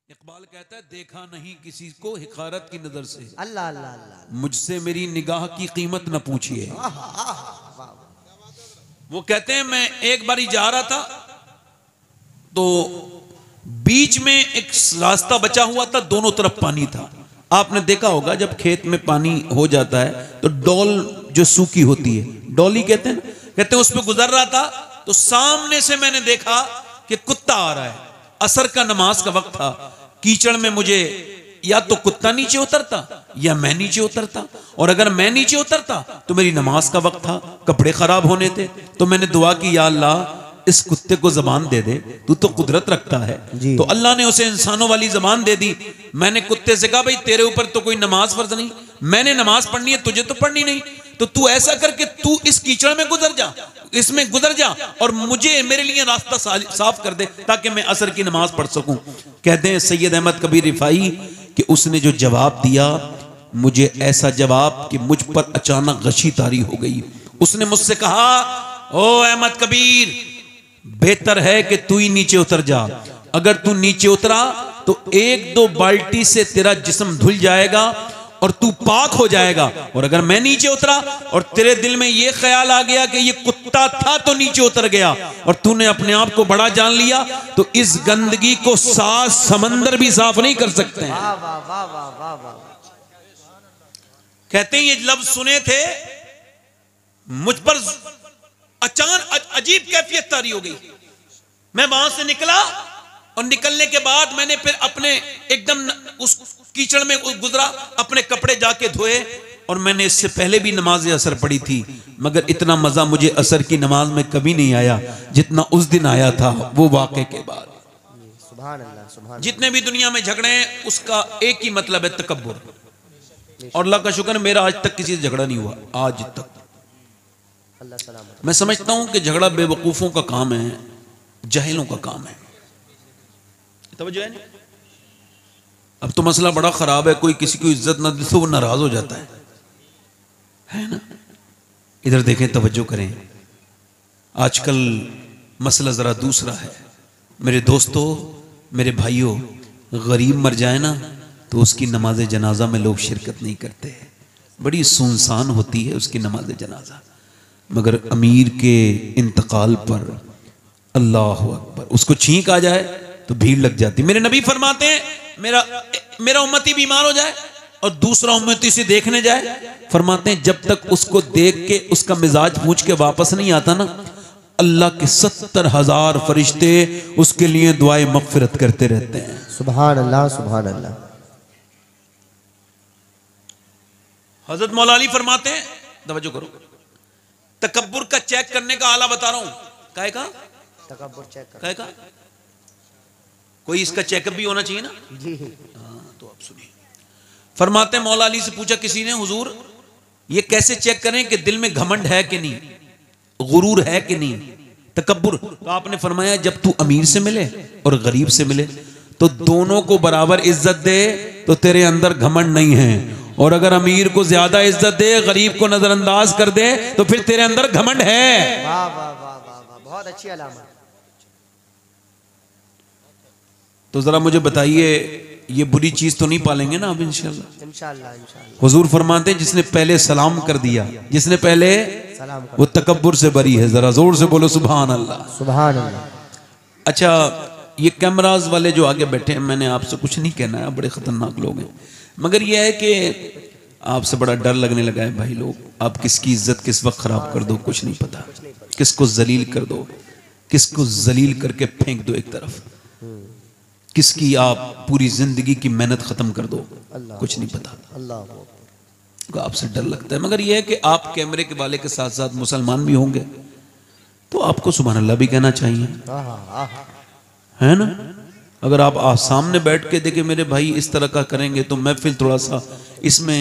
इकबाल कहता है देखा नहीं किसी को हिकारत की नजर से, अल्लाह अल्लाह अल्लाह, मुझसे मेरी निगाह की कीमत न पूछिए। वो कहते हैं मैं एक बारी जा रहा था तो बीच में एक रास्ता बचा हुआ था, दोनों तरफ पानी था। आपने देखा होगा जब खेत में पानी हो जाता है तो डोल जो सूखी होती है, डोली कहते हैं, कहते हैं उस पर गुजर रहा था तो सामने से मैंने देखा कि कुत्ता आ रहा है। असर का नमाज का वक्त था, कीचड़ में मुझे या तो कुत्ता नीचे उतरता या मैं नीचे उतरता, और अगर मैं नीचे उतरता तो मेरी नमाज का वक्त था, कपड़े खराब होने थे। तो मैंने दुआ की, या अल्लाह इस कुत्ते को जबान दे दे, तू तो कुदरत रखता है। तो अल्लाह ने उसे इंसानों वाली जबान दे दी। मैंने कुत्ते से कहा भाई तेरे ऊपर तो कोई नमाज फर्ज नहीं, मैंने नमाज पढ़नी है, तुझे तो पढ़नी नहीं, तो तू ऐसा करके तू इस कीचड़ में गुजर जा, इसमें गुजर जा और मुझे मेरे लिए रास्ता साफ कर दे ताकि मैं असर की नमाज पढ़ सकूं। कहते हैं सैयद अहमद कबीर रिफाई कि उसने जो जवाब दिया, मुझे ऐसा जवाब कि मुझ पर अचानक गशी तारी हो गई। उसने मुझसे कहा, ओ अहमद कबीर, बेहतर है कि तू ही नीचे उतर जा। अगर तू नीचे उतरा तो एक दो बाल्टी से तेरा जिस्म धुल जाएगा और तू पाक हो जाएगा, और अगर मैं नीचे उतरा और तेरे दिल में यह ख्याल आ गया कि ये कुत्ता था तो नीचे उतर गया और तूने अपने आप को बड़ा जान लिया, तो इस गंदगी को 7 समंदर भी साफ नहीं कर सकते हैं। कहते हैं ये लफ्ज सुने थे, मुझ पर अचानक अजीब कैफियत तारी हो गई। मैं वहां से निकला और निकलने के बाद मैंने फिर अपने एकदम उस कीचड़ में गुजरा, अपने कपड़े जाके धोए, और मैंने इससे पहले भी नमाज असर पढ़ी थी, मगर इतना मजा मुझे असर की नमाज में कभी नहीं आया जितना उस दिन आया था वो वाक़े के बाद। सुभान अल्लाह, सुभान। जितने जितने भी दुनिया में झगड़े हैं उसका एक ही मतलब है, तकब्बुर। और अल्लाह का शुक्र मेरा आज तक किसी से झगड़ा नहीं हुआ, आज तक। अल्लाह सलामत। मैं समझता हूं कि झगड़ा बेवकूफों का काम है, जाहिलों का काम है। तवज्जो है नहीं? अब तो मसला बड़ा खराब है, कोई किसी को इज्जत ना दे तो वो नाराज हो जाता है ना। इधर देखें, तवज्जो करें, आजकल मसला जरा दूसरा है। मेरे दोस्तों, मेरे भाइयों, गरीब मर जाए ना तो उसकी नमाज जनाजा में लोग शिरकत नहीं करते, बड़ी सुनसान होती है उसकी नमाज जनाजा। मगर अमीर के इंतकाल पर अल्लाह अकबर, उसको छींक आ जाए तो भीड़ लग जाती। मेरे नबी फरमाते हैं, मेरा उम्मती बीमार हो जाए और दूसरा उम्मती से देखने जाए, फरमाते हैं जब तक उसको देख के उसका मिजाज पूछ के वापस नहीं आता ना, अल्लाह के 70,000 फरिश्ते उसके लिए दुआए मगफिरत करते रहते हैं। सुभान अल्लाह, सुभान अल्लाह। हजरत मौला अली फरमाते हैं, तवज्जो करो, तकब्बुर का चेक करने का आला बता रहा हूं। काहे का तकब्बुर चेक कर, काहे का? कोई इसका चेकअप भी होना चाहिए ना। जी तो आप सुनिए, फरमाते हैं मौला अली से पूछा किसी ने, हुजूर ये कैसे चेक करें कि दिल में घमंड है कि नहीं, गुरूर है कि नहीं, तकब्बुर? तो आपने फरमाया जब तू अमीर से मिले और गरीब से मिले तो दोनों को बराबर इज्जत दे तो तेरे अंदर घमंड नहीं है, और अगर अमीर को ज्यादा इज्जत दे, गरीब को नजरअंदाज कर दे तो फिर तेरे अंदर घमंड है। वाह वाह वाह वाह वाह, बहुत अच्छी अलामत। तो जरा मुझे बताइए, ये बुरी चीज तो नहीं पालेंगे ना अब इंशाल्लाह? इंशाल्लाह इंशाल्लाह। हुजूर फरमाते हैं जिसने पहले सलाम कर दिया, जिसने पहले सलाम कर, वो तकब्बुर से बरी है। जरा जोर से बोलो सुभान अल्लाह, सुभान अल्लाह। अच्छा, ये कैमराज वाले जो आगे बैठे हैं, मैंने आपसे कुछ नहीं कहना है, बड़े खतरनाक लोग हैं, मगर यह है कि आपसे बड़ा डर लगने लगा है भाई लोग। आप किसकी इज्जत किस वक्त खराब कर दो कुछ नहीं पता, किसको जलील कर दो, किसको जलील करके फेंक दो एक तरफ, किसकी आप पूरी जिंदगी की मेहनत खत्म कर दो, कुछ नहीं पता। अल्लाह, आपसे डर लगता है। मगर यह है कि आप कैमरे के वाले के साथ साथ मुसलमान भी होंगे तो आपको सुभान अल्लाह भी कहना चाहिए, है ना। अगर आप सामने बैठ के देखे मेरे भाई इस तरह का करेंगे तो महफिल थोड़ा सा इसमें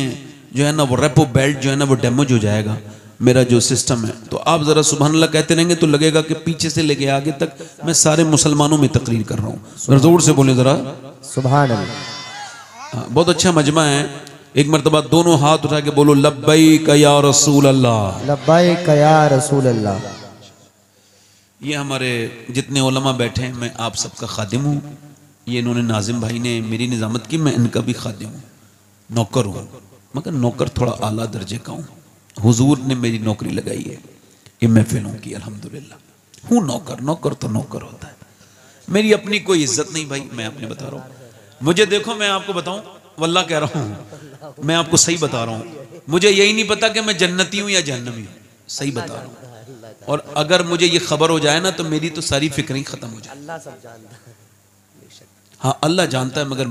जो है ना वो रेपो बेल्ट जो है ना वो डैमेज हो जाएगा, मेरा जो सिस्टम है। तो आप जरा सुभान अल्लाह कहते रहेंगे तो लगेगा कि पीछे से लेके आगे तक मैं सारे मुसलमानों में तकरीर कर रहा हूँ। जोर से बोले जरा सुभान अल्लाह। बहुत अच्छा मजमा है। एक मरतबा दोनों हाथ उठा के बोलो लब्बैक या रसूल अल्लाह, लब्बैक या रसूल अल्लाह। ये हमारे जितने उलमा बैठे हैं, मैं आप सबका खादिम हूँ, ये इन्होंने नाजिम भाई ने मेरी निजामत की, मैं इनका भी खादिम हूँ, नौकर हूँ, मगर नौकर थोड़ा आला दर्जे का हूँ। हुजूर ने मेरी नौकरी लगाई है ये महफिलों की, अल्हम्दुलिल्लाह हूँ नौकर। नौकर तो नौकर होता है, मेरी अपनी कोई इज्जत नहीं भाई, मैं अपने बता रहा हूँ। मुझे देखो, मैं आपको बताऊँ, वल्लाह कह रहा हूँ, मैं आपको सही बता रहा हूँ, मुझे यही नहीं पता कि मैं जन्नती हूँ या जहन्नमी हूँ, सही बता रहा हूँ। और अगर मुझे ये खबर हो जाए ना तो मेरी तो सारी फिक्र ही खत्म हो जाए। अल्लाह सब जानता है। हाँ अल्लाह जानता है, मगर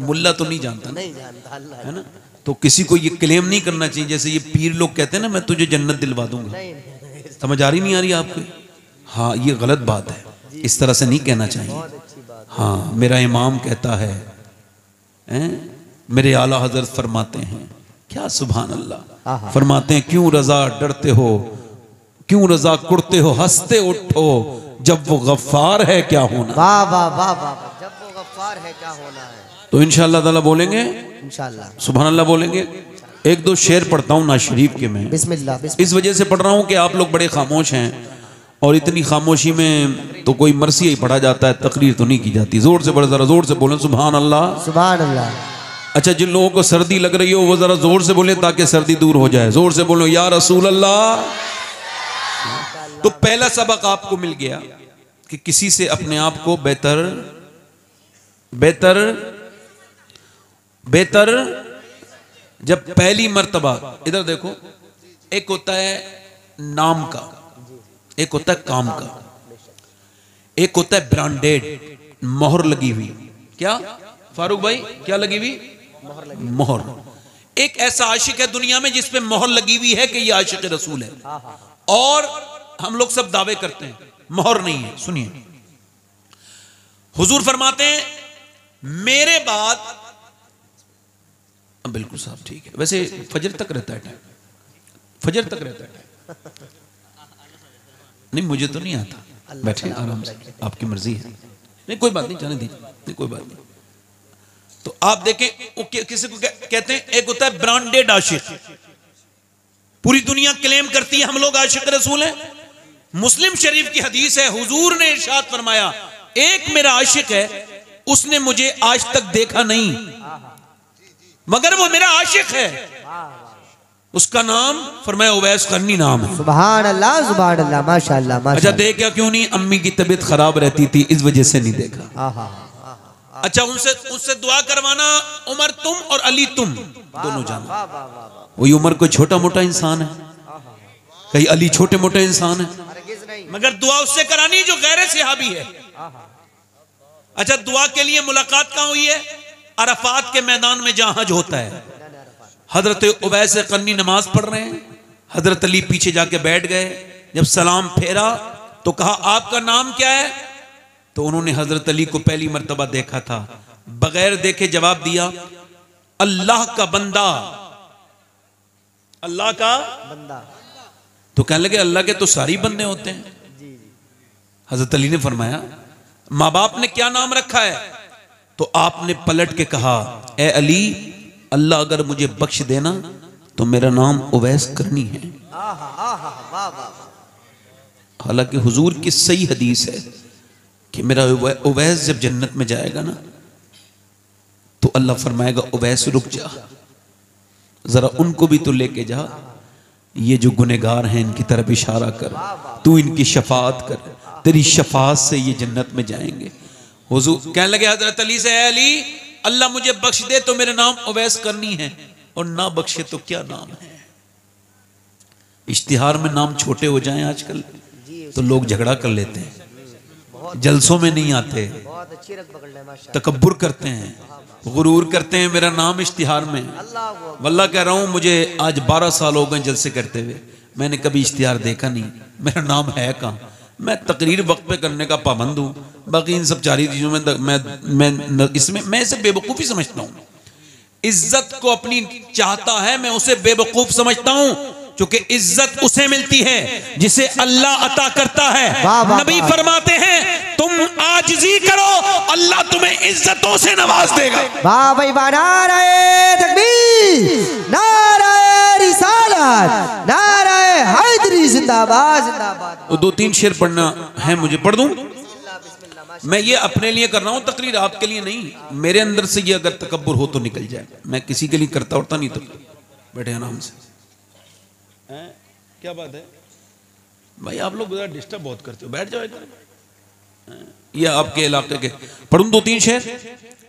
मुल्ला तो नहीं जानता ना, नहीं जानता अल्लाह है ना। तो किसी को ये क्लेम नहीं करना चाहिए, जैसे ये पीर लोग कहते हैं ना, मैं तुझे जन्नत दिलवा दूंगा। समझ आ रही नहीं आ रही आपको? हाँ ये गलत बात है, इस तरह से नहीं कहना चाहिए। हाँ मेरा इमाम कहता है, मेरे आला हजरत फरमाते हैं, क्या सुभान अल्लाह, फरमाते हैं क्यों रजा डरते हो, क्यों रजा कुड़ते हो, हंसते उठो, जब वो गफ्फार है क्या होना। वाह वाह वाह वाह, जब वो गफ्फार है क्या होना है। तो इंशाअल्लाह ताला बोलेंगे, इंशाअल्लाह सुभान अल्लाह बोलेंगे। एक दो शेर पढ़ता हूँ ना शरीफ के मैं, बिस्मिल्लाह। इस वजह से पढ़ रहा हूँ कि आप लोग बड़े खामोश हैं, और इतनी खामोशी में तो कोई मरसी ही पढ़ा जाता है, तकरीर तो नहीं की जाती। जोर से बड़े, जरा जोर से बोलें सुभान अल्लाह। सुभान अल्लाह। अच्छा जिन लोगों को सर्दी लग रही हो वो जरा जोर से बोले ताकि सर्दी दूर हो जाए। जोर से बोलो या रसूल अल्लाह। तो पहला सबक आपको मिल गया कि किसी से अपने आप को बेहतर बेहतर बेहतर जब पहली मर्तबा, इधर देखो, एक होता है नाम का, एक होता है काम का, एक होता है ब्रांडेड, मोहर लगी हुई। क्या फारूक भाई, क्या लगी हुई? मोहर। एक ऐसा आशिक है दुनिया में जिस पे मोहर लगी हुई है कि ये आशिक रसूल है, और हम लोग सब दावे करते हैं मोहर नहीं है। सुनिए, हुजूर फरमाते हैं मेरे बाद, बिल्कुल साहब ठीक है, वैसे फजर तक रहता है टाइम, फजर तक रहता है टाइम। नहीं मुझे तो नहीं आता, बैठे आराम से, आपकी मर्जी है। नहीं कोई बात नहीं, जाने दीजिए, नहीं कोई बात नहीं। तो आप देखें किसी को कहते हैं, एक होता है ब्रांडेड आशिक, पूरी दुनिया क्लेम करती है हम लोग आशिक रसूल हैं। मुस्लिम शरीफ की हदीस है, हुजूर ने इरशाद फरमाया एक मेरा आशिक है, उसने मुझे आज तक देखा नहीं मगर वो मेरा आशिक है, उसका नाम फरमाया उवैस करनी नाम है। सुभान अल्लाह सुभान अल्लाह, माशाअल्लाह माशाअल्लाह। अच्छा देखा क्यों नहीं? अम्मी की तबीयत खराब रहती थी, इस वजह से नहीं देखा। अच्छा उनसे दुआ करवाना, उमर तुम और अली तुम दोनों जानो। वही उमर कोई छोटा मोटा इंसान है, कहीं अली छोटे मोटे इंसान है, मगर दुआ उससे करानी जो गैर सहाबी है। अच्छा दुआ के लिए मुलाकात कहां हुई है? अरफात के मैदान में जहां हज होता है। हजरत उवैस करनी नमाज पढ़ रहे हैं, हजरत अली पीछे जाके बैठ गए। जब सलाम फेरा तो कहा आपका नाम क्या है? तो उन्होंने हजरत अली को पहली मर्तबा देखा था, बगैर देखे जवाब दिया अल्लाह का बंदा, अल्लाह का बंदा। तो कहने लगे अल्लाह के तो सारी बंदे होते हैं। हजरत अली ने फरमाया माँ बाप ने क्या नाम रखा है? तो आपने पलट के कहा ए अली, अल्लाह अगर मुझे बख्श देना तो मेरा नाम उवैस करनी है। हालांकि हुजूर की सही हदीस है कि मेरा उवैस जब जन्नत में जाएगा ना तो अल्लाह फरमाएगा उवैस रुक जा, जरा उनको भी तो लेके जा, ये जो गुनहगार हैं इनकी तरफ इशारा कर, तू इनकी शफाअत कर, तेरी शफाअत से ये जन्नत में जाएंगे। हुजूर कहने लगे हजरत अली से, ए अली अल्लाह मुझे बख्श दे तो मेरा नाम उवैस करनी है, और ना बख्शे तो क्या नाम है। इश्तिहार में नाम छोटे हो जाएं आजकल तो लोग झगड़ा कर लेते हैं, जलसों में नहीं आते, तकब्बुर करते हैं, गुरूर करते हैं मेरा नाम इश्तिहार में। वल्लाह कह रहा हूं मुझे आज 12 साल हो गए जलसे करते हुए, मैंने कभी इश्तिहार देखा नहीं, मेरा नाम है कहाँ। मैं तकरीर वक्त पे करने का पाबंद हूँ, बाकी इन सब चारी चीजों में मैं इसे बेवकूफ़ी समझता हूँ। इज्जत को अपनी चाहता है, मैं उसे बेवकूफ समझता हूँ, क्योंकि इज्जत उसे मिलती है जिसे अल्लाह अता करता है। नबी फरमाते हैं तुम आजिज़ी करो, अल्लाह तुम्हें इज्जतों से नवाज देगा। वाह भाई वाह, नारे तकबीर, नारे रिसालत, नारे हैदरी, जिंदाबाद जिंदाबाद। तो 2-3 शेर पढ़ना है मुझे, पढ़ दूं? मैं ये अपने लिए कर रहा हूं तकरीर, आपके लिए नहीं। मेरे अंदर से ये अगर तकब्बुर हो तो निकल जाए। मैं किसी के लिए करता उड़ता नहीं। तो बैठे आराम से। क्या बात है भाई, आप लोग डिस्टर्ब बहुत करते हो, बैठ जाओ इधर। ये आपके इलाके के पढ़ूं 2-3 शेर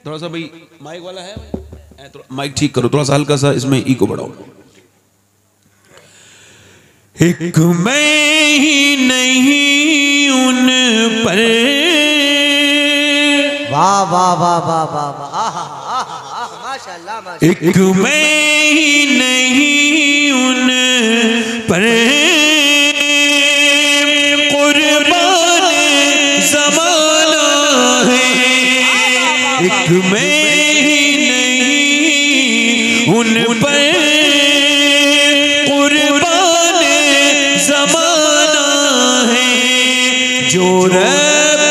थोड़ा सा। भाई माइक वाला है भाई, तो माइक ठीक करो थोड़ा सा, हल्का सा इसमें इको बढ़ाओ। एक मैं ही नहीं उन पर, वाह वाह वाह वाह वाह वाह, माशाल्लाह माशाल्लाह। एक मैं ही नहीं उन पर कुर्बान ज़माना है। एक मैं ही नहीं उन पर कुर्बान ज़माना है। जो रब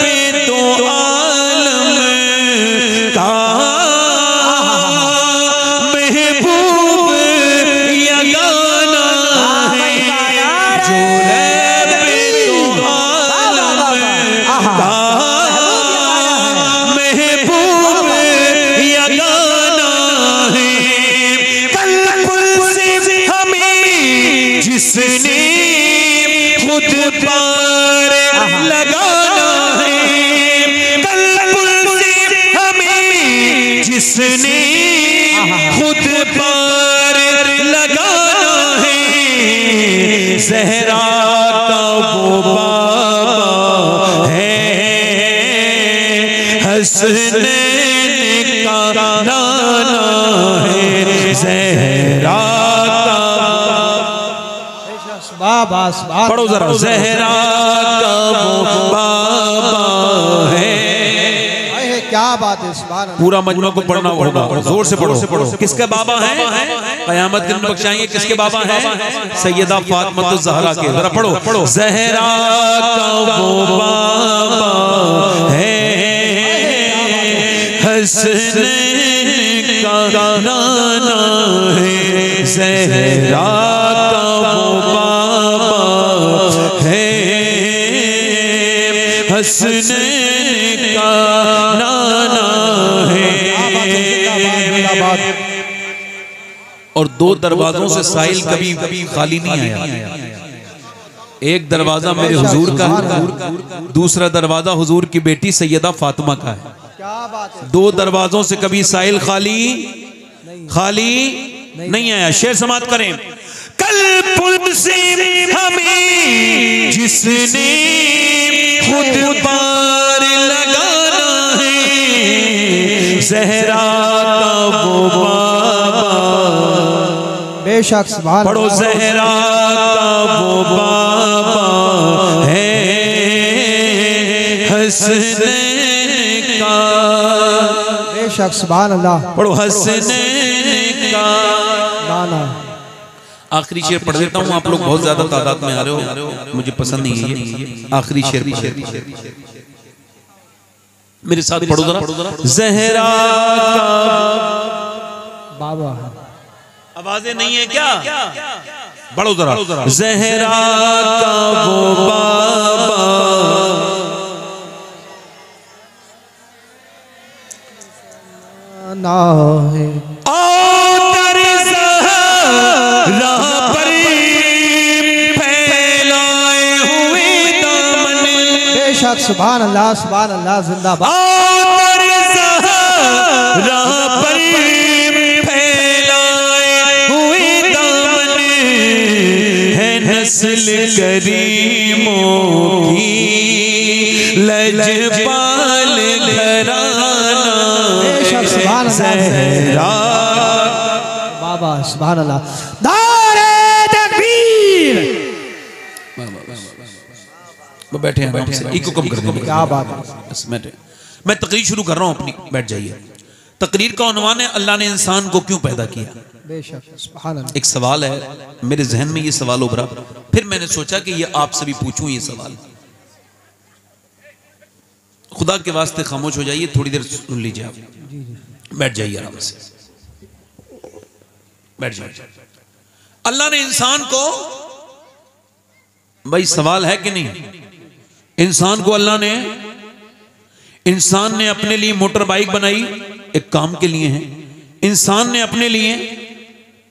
तो आलम का महबूब यगाना है। जो रब तो आलम का महबूब यगाना है। कल्ब से हमें जिसने खुद पार लगाना है। कल्ब से हमें जिसने खुद पार लगाना है। ज़हरा का वो बाबा है, हसनैन का नाना है। ज़हरा का पढ़ो जरा। ज़हरा का वो बाबा है। क्या बात है, सुभान अल्लाह। पूरा मजमा को पढ़ना होगा, जोर से पढ़ो। किसके बाबा हैं? क़यामत के दिन बख्शाएंगे। किसके बाबा हैं? सैयदा फातिमा ज़हरा के। जरा पढ़ो। ज़हरा का वो बाबा है, हसनैन का नाना है। ज़हरा का वो बाबा है, हसनैन का नाना है। और 2 दरवाजों से साहिल कभी खाली नहीं आया। एक दरवाजा मेरे हुजूर का है, दूसरा दरवाजा हुजूर की बेटी सैयदा फातिमा का है। क्या बात है। 2 दरवाजों से कभी साहिल खाली नहीं आया। शेर समाप्त करें। कल पुल से हमें जिसने खुद पार लगाना है। ज़हरा का वो बाबा, बेशक सुभान पढ़ो। ज़हरा का वो बाबा है, हसनैन का। बेशक सुभान अल्लाह। पढ़ो। हसनैन का नाना। आखिरी शेर पढ़ देता हूँ। आप लोग बहुत ज्यादा तादाद में आ रहे हो, मुझे पसंद नहीं है। आखिरी शेर मेरे साथ पढ़ो जरा। ज़हरा का बाबा, आवाजें नहीं है क्या? पढ़ो जरा। ज़हरा का वो बाबा ना है। सुभान अल्लाह, सुभान अल्लाह, जिंदाबाद। पर फैलाए हुए दामन है नस्ल करीमों की, लजपाल घराना ज़हरा। बाबा सुभान अल्लाह। नारे तकबीर। बैठे हैं, इको कम कर देंगे। क्या बात है। मैं तकरीर शुरू कर रहा हूं अपनी, बैठ जाइए। तकरीर का उन्वान है अल्लाह ने इंसान को क्यों पैदा किया। बेशक सुभान अल्लाह। एक सवाल है मेरे जहन में, ये सवाल उभरा, फिर मैंने सोचा कि ये आपसे भी पूछूं ये सवाल। खुदा के वास्ते खामोश हो जाइए, थोड़ी देर सुन लीजिए आप। बैठ जाइए आराम से, बैठ जाइए। अल्लाह ने इंसान को, भाई सवाल है कि नहीं, इंसान को अल्लाह ने इंसान ने अपने लिए मोटर बाइक बनाई, एक काम के लिए है। इंसान ने अपने लिए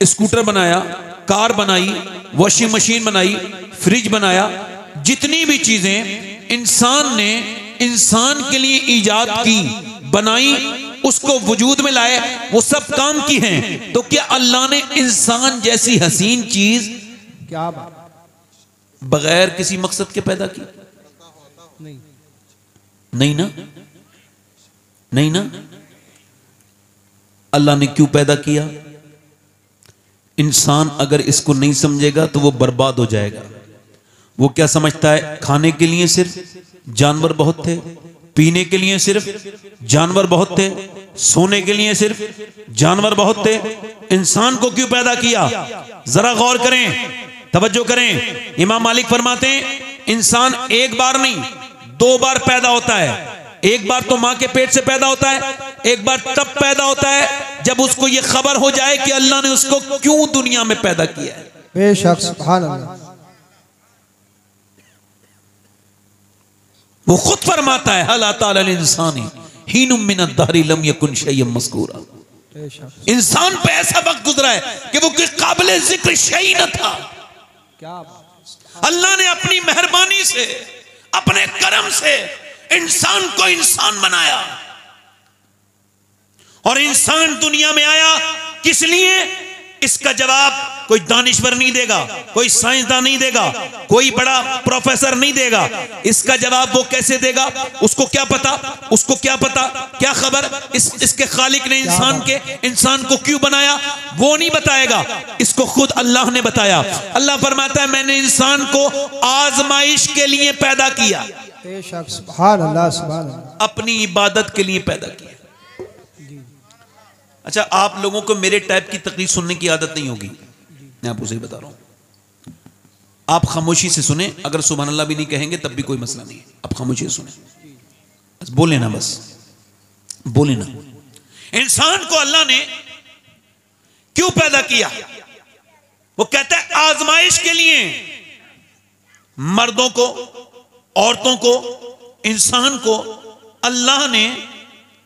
स्कूटर बनाया, कार बनाई, वॉशिंग मशीन बनाई, फ्रिज बनाया। जितनी भी चीजें इंसान ने इंसान के लिए इजाद की, बनाई, उसको वजूद में लाए, वो सब काम की हैं। तो क्या अल्लाह ने इंसान जैसी हसीन चीज क्या बगैर किसी मकसद के पैदा की? नहीं, नहीं ना, नहीं ना। अल्लाह ने क्यों पैदा किया? इंसान अगर इसको नहीं समझेगा तो वो बर्बाद हो जाएगा। वो क्या समझता है, खाने के लिए सिर्फ जानवर बहुत थे, पीने के लिए सिर्फ जानवर बहुत थे, सोने के लिए सिर्फ जानवर बहुत थे। इंसान को क्यों पैदा किया? जरा गौर करें, तवज्जो करें। इमाम मालिक फरमाते हैं इंसान एक बार नहीं 2 बार पैदा होता है। एक बार तो मां के पेट से पैदा होता है, एक बार तब पैदा होता है जब उसको यह खबर हो जाए कि अल्लाह ने उसको क्यों दुनिया में पैदा किया है। बेशक, सुभान अल्लाह। वो खुद फरमाता है हल अता अल इंसानी हीनुम मिन अद-दहरि लम यकुन शैय्यन मज़कूरा। इंसान पे ऐसा वक्त गुजरा है कि वो कोई काबिल जिक्र शै न था। क्या अल्लाह ने अपनी मेहरबानी से, अपने करम से इंसान को इंसान बनाया। और इंसान दुनिया में आया किस लिए? इसका जवाब कोई दानिश्वर नहीं देगा, कोई साइंसदान नहीं देगा, कोई बड़ा प्रोफेसर नहीं देगा। इसका जवाब वो कैसे देगा? उसको क्या पता, उसको क्या पता, क्या खबर इसके खालिक ने इंसान को क्यों बनाया, वो नहीं बताएगा। इसको खुद अल्लाह ने बताया। अल्लाह फरमाता है मैंने इंसान को आजमाइश के लिए पैदा किया, बेशक, सुभान अल्लाह, सुभान अल्लाह। अपनी इबादत के लिए पैदा किया। अच्छा, आप लोगों को मेरे टाइप की तकरीर सुनने की आदत नहीं होगी, मैं आपको सही बता रहा हूं। आप खामोशी से सुने, अगर सुभान अल्लाह भी नहीं कहेंगे तब भी कोई मसला नहीं है। आप खामोशी से सुने, बस बोले ना, बस बोले ना। इंसान को अल्लाह ने क्यों पैदा किया? वो कहता है आजमाइश के लिए। मर्दों को, औरतों को, इंसान को अल्लाह ने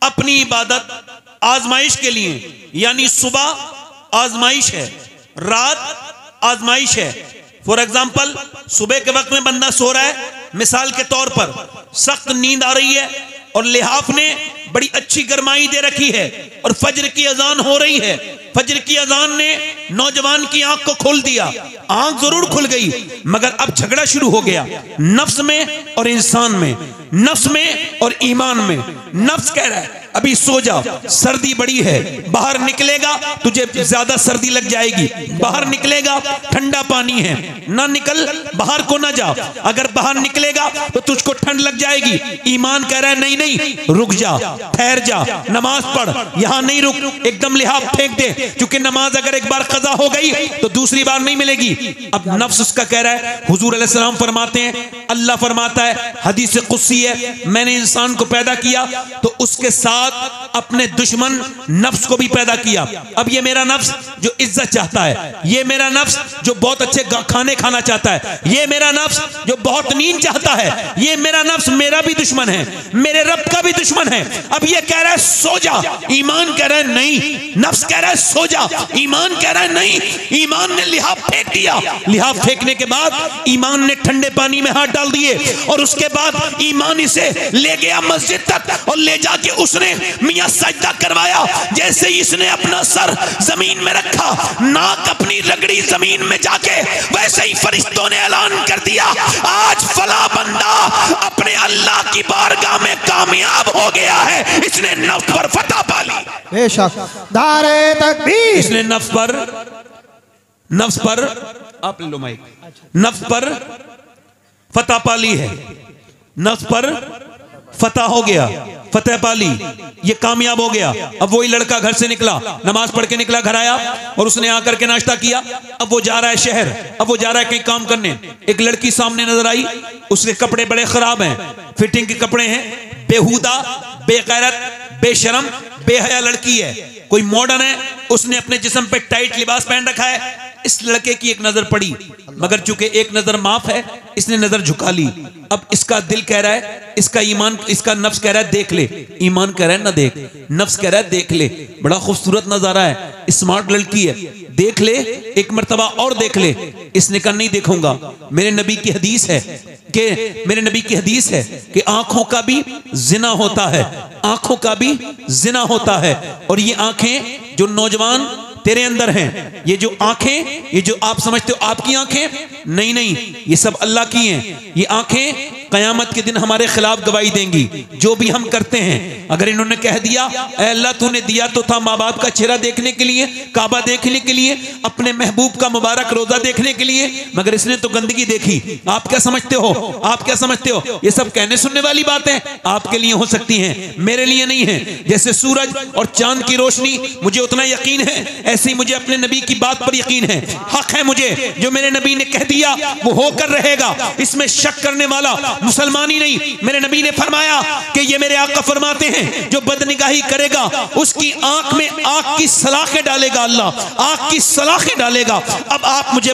अपनी इबादत आजमाइश के लिए, यानी सुबह आजमाइश है, रात आजमाइश है। फॉर एग्जाम्पल, सुबह के वक्त में बंदा सो रहा है, मिसाल के तौर पर सख्त नींद आ रही है और लिहाफ ने बड़ी अच्छी गरमाई दे रखी है और फजर की अजान हो रही है। फजर की अजान ने नौजवान की आंख को खोल दिया, आंख जरूर खुल गई, मगर अब झगड़ा शुरू हो गया नफ्स में और इंसान में, नफ्स में और ईमान में। नफ्स कह रहा है अभी सो जा, सर्दी बड़ी है, बाहर निकलेगा तुझे ज्यादा सर्दी लग जाएगी, बाहर निकलेगा ठंडा पानी है, ना निकल, बाहर को ना जा, अगर बाहर निकलेगा तो तुझको ठंड लग जाएगी। ईमान कह रहा है नहीं नहीं, रुक जा, ठहर जा, नमाज पढ़, यहां नहीं रुक, एकदम लिहाफ फेंक दे, क्योंकि नमाज अगर एक बार कज़ा हो गई तो दूसरी बार नहीं मिलेगी। अब नफ्स उसका कह रहा है, हुजूर अलैहिस्सलाम फरमाते हैं, अल्लाह फरमाता है, हदीस कुदसी है, मैंने इंसान को पैदा किया तो उसके साथ अपने दुश्मन नफ्स को भी पैदा किया। अब ये मेरा नफ्स जो इज्जत चाहता है, ये मेरा नफ्स जो बहुत अच्छे खाने खाना चाहता है, ये मेरा नफ्स जो बहुत नींद चाहता है, ये मेरा नफ्स मेरा भी दुश्मन है, मेरे रब का भी दुश्मन है। अब ये कह रहा है सो जा, ईमान कह रहा है नहीं, नफ्स कह रहा है सो जा, ईमान कह रहा है नहीं। ईमान ने लिहाफ फेंक दिया, लिहाफ फेंकने के बाद ईमान ने ठंडे पानी में हाथ डाल दिए और उसके बाद ईमान इसे ले गया मस्जिद तक और ले जाके उसने मियां सजदा करवाया। जैसे ही इसने अपना सर जमीन में रखा, नाक अपनी रगड़ी जमीन में जाके, वैसे ही फरिश्तों ने ऐलान कर दिया आज फला बंदा अपने अल्लाह की बारगाह में कामयाब हो गया है, इसने नफ्स पर फतह पा ली। बेशक, नारे तकबीर। इसने नफ्स पर आप ले लो माइक, नफ्स पर फतह पा ली है, नफ्स पर फतह हो गया, फतेह पाली, ये कामयाब हो गया। अब वही लड़का घर से निकला, नमाज पढ़ के निकला, घर आया और उसने आकर के नाश्ता किया। अब वो जा रहा है शहर, अब वो जा रहा है कहीं काम करने। एक लड़की सामने नजर आई, उसके कपड़े बड़े खराब हैं, फिटिंग के कपड़े हैं, बेहुदा, बेगैरत, बेशरम, बेहया लड़की है। कोई मॉडर्न है, उसने अपने जिस्म पे टाइट लिबास पहन रखा है, इस लड़के की एक नजर पड़ी, मगर चूंकि एक नजर माफ है, इसने नजर झुका ली। अब इसका दिल कह रहा है, इसका ईमान, इसका नफ्स कह रहा है देख ले, ईमान कह रहा है ना देख, नफ्स कह रहा है देख ले, बड़ा खूबसूरत नजारा है, स्मार्ट लड़की है, देख ले, एक मर्तबा और देख ले। इसने कहा नहीं देखूंगा। मेरे नबी की हदीस है कि आंखों का भी जिना होता है, आंखों का भी जिना होता है। और ये आंखें जो नौजवान तेरे अंदर हैं, ये जो आंखें, ये जो आप समझते हो आपकी आंखें, नहीं, ये सब अल्लाह की हैं। ये आंखें कयामत के दिन हमारे खिलाफ गवाही देंगी, जो भी हम करते हैं। अगर इन्होंने कह दिया ऐ अल्लाह तूने दिया तो था माँ बाप का चेहरा देखने के लिए, काबा देखने के लिए, अपने महबूब का मुबारक रोजा देखने के लिए, मगर इसने तो गंदगी देखी। आप क्या समझते हो, आप क्या समझते हो? ये सब कहने सुनने वाली बातें आपके लिए हो सकती हैं, मेरे लिए नहीं है। जैसे सूरज और चांद की रोशनी मुझे उतना यकीन है, ऐसे ही मुझे अपने नबी की बात पर यकीन है। हक है मुझे, जो मेरे नबी ने कह दिया वो होकर रहेगा, इसमें शक करने वाला मुसलमान ही नहीं। मेरे नबी ने फरमाया कि ये मेरे आका फरमाते हैं जो बदनिगाही करेगा उसकी आंख में आग की सलाखें डालेगा अल्लाह, आग की सलाखें डालेगा। अब आप मुझे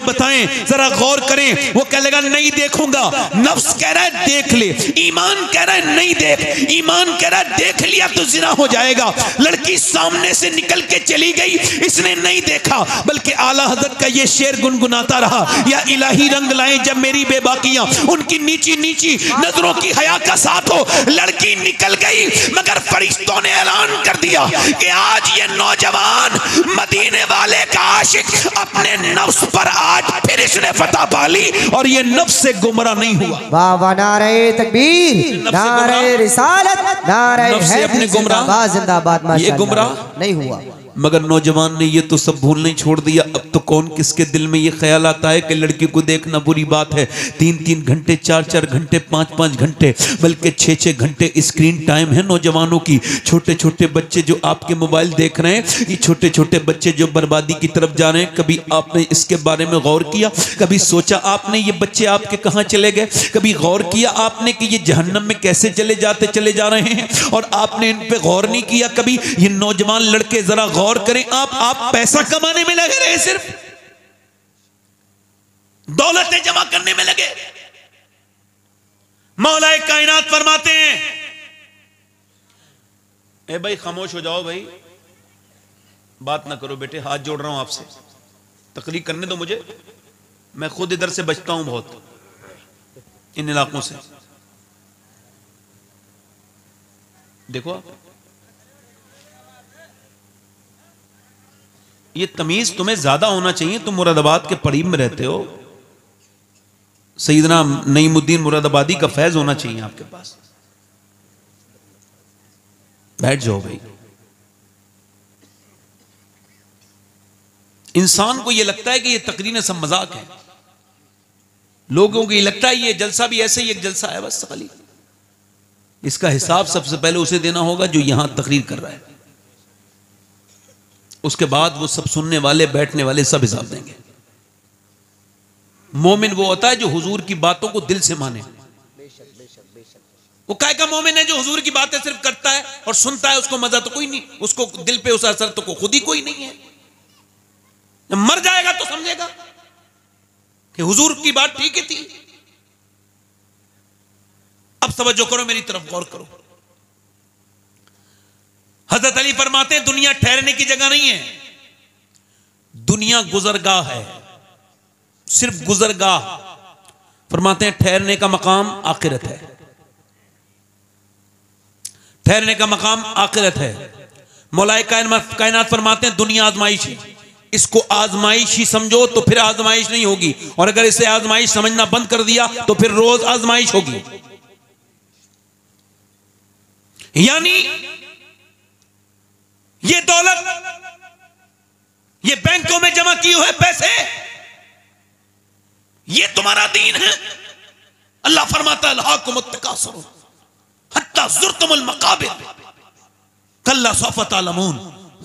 बताएं, जरा गौर करें। वो कह लेगा नहीं देखूंगा, नफ्स कह रहा है देख ले, ईमान कह रहा है नहीं देख, ईमान कह रहा है देख लिया तो जिना हो जाएगा। लड़की सामने से निकल के चली गई, इसने नहीं देखा, बल्कि आला हज़रत का ये शेर गुनगुनाता रहा, या इलाही रंग लाए जब मेरी बेबाकियां उनकी नीची नीची नजरों की हया का साथ हो। लड़की निकल गई, मगर फरिश्तों ने ऐलान कर दिया कि आज ये नौजवान मदीने वाले का आशिक अपने नफ्स पर आज फिर इसने फतह पा ली और ये नफ्स से गुमराह नहीं हुआ। वाह वाह, नारे तकबीर, नारे रिसालत, नारे अपने गुमराह, जिंदाबाद, ये गुमराह नहीं हुआ। मगर नौजवान ने ये तो सब भूलने छोड़ दिया। अब तो कौन किसके दिल में ये ख्याल आता है कि लड़की को देखना बुरी बात है। 3-3 घंटे, 4-4 घंटे, 5-5 घंटे, बल्कि 6-6 घंटे स्क्रीन टाइम है नौजवानों की। छोटे छोटे बच्चे जो आपके मोबाइल देख रहे हैं, ये छोटे छोटे बच्चे जो बर्बादी की तरफ जा रहे हैं, कभी आपने इसके बारे में गौर किया? कभी सोचा आपने ये बच्चे आपके कहाँ चले गए? कभी गौर किया आपने कि ये जहन्नम में कैसे चले जा रहे हैं? और आपने इन पे गौर नहीं किया कभी? ये नौजवान लड़के जरा गौर करें, आप पैसा कमाने में लगे रहे, सिर्फ दौलतें जमा करने में लगे। मौलाए कायनात फरमाते हैं, ए भाई खामोश हो जाओ भाई, बात ना करो बेटे, हाथ जोड़ रहा हूं आपसे, तकलीफ करने दो मुझे, मैं खुद इधर से बचता हूं बहुत, इन इलाकों से। देखो आप, ये तमीज तुम्हें ज्यादा होना चाहिए, तुम मुरादाबाद के करीब में रहते हो, सैयदना नईमुद्दीन मुरादाबादी का फैज होना चाहिए आपके पास। बैठ जाओ भाई। इंसान को यह लगता है कि ये तकरीरें सब मजाक है, लोगों को ये लगता है ये जलसा भी ऐसे ही एक जलसा है बस खाली। इसका हिसाब सबसे पहले उसे देना होगा जो यहां तकरीर कर रहा है, उसके बाद वो सब सुनने वाले, बैठने वाले सब हिसाब देंगे। मोमिन वो होता है जो हुजूर की बातों को दिल से माने। वो काय का मोमिन है जो हुजूर की बातें सिर्फ करता है और सुनता है, उसको मजा तो कोई नहीं, उसको दिल पे उस असर तो खुद ही कोई नहीं है। जब मर जाएगा तो समझेगा कि हुजूर की बात ठीक ही थी। अब तवज्जो करो, मेरी तरफ गौर करो। हजरत अली फरमाते हैं दुनिया ठहरने की जगह नहीं है, दुनिया गुजरगाह है, सिर्फ गुजरगाह। फरमाते हैं ठहरने का मकाम आखिरत है, ठहरने का मकाम आखिरत है। मौलाए कायनात फरमाते हैं दुनिया आजमाइश है, इसको आजमाइश ही समझो तो फिर आजमाइश नहीं होगी, और अगर इसे आजमाइश समझना बंद कर दिया तो फिर रोज आजमाइश होगी। यानी ये दौलत, ये बैंकों में जमा किए हुए पैसे, ये तुम्हारा दीन है। अल्लाह फरमाता है अल्हाकुमुत तकासुर हत्ता ज़ुरतुमुल मकाबिर कल्ला सौफ़ तअलमून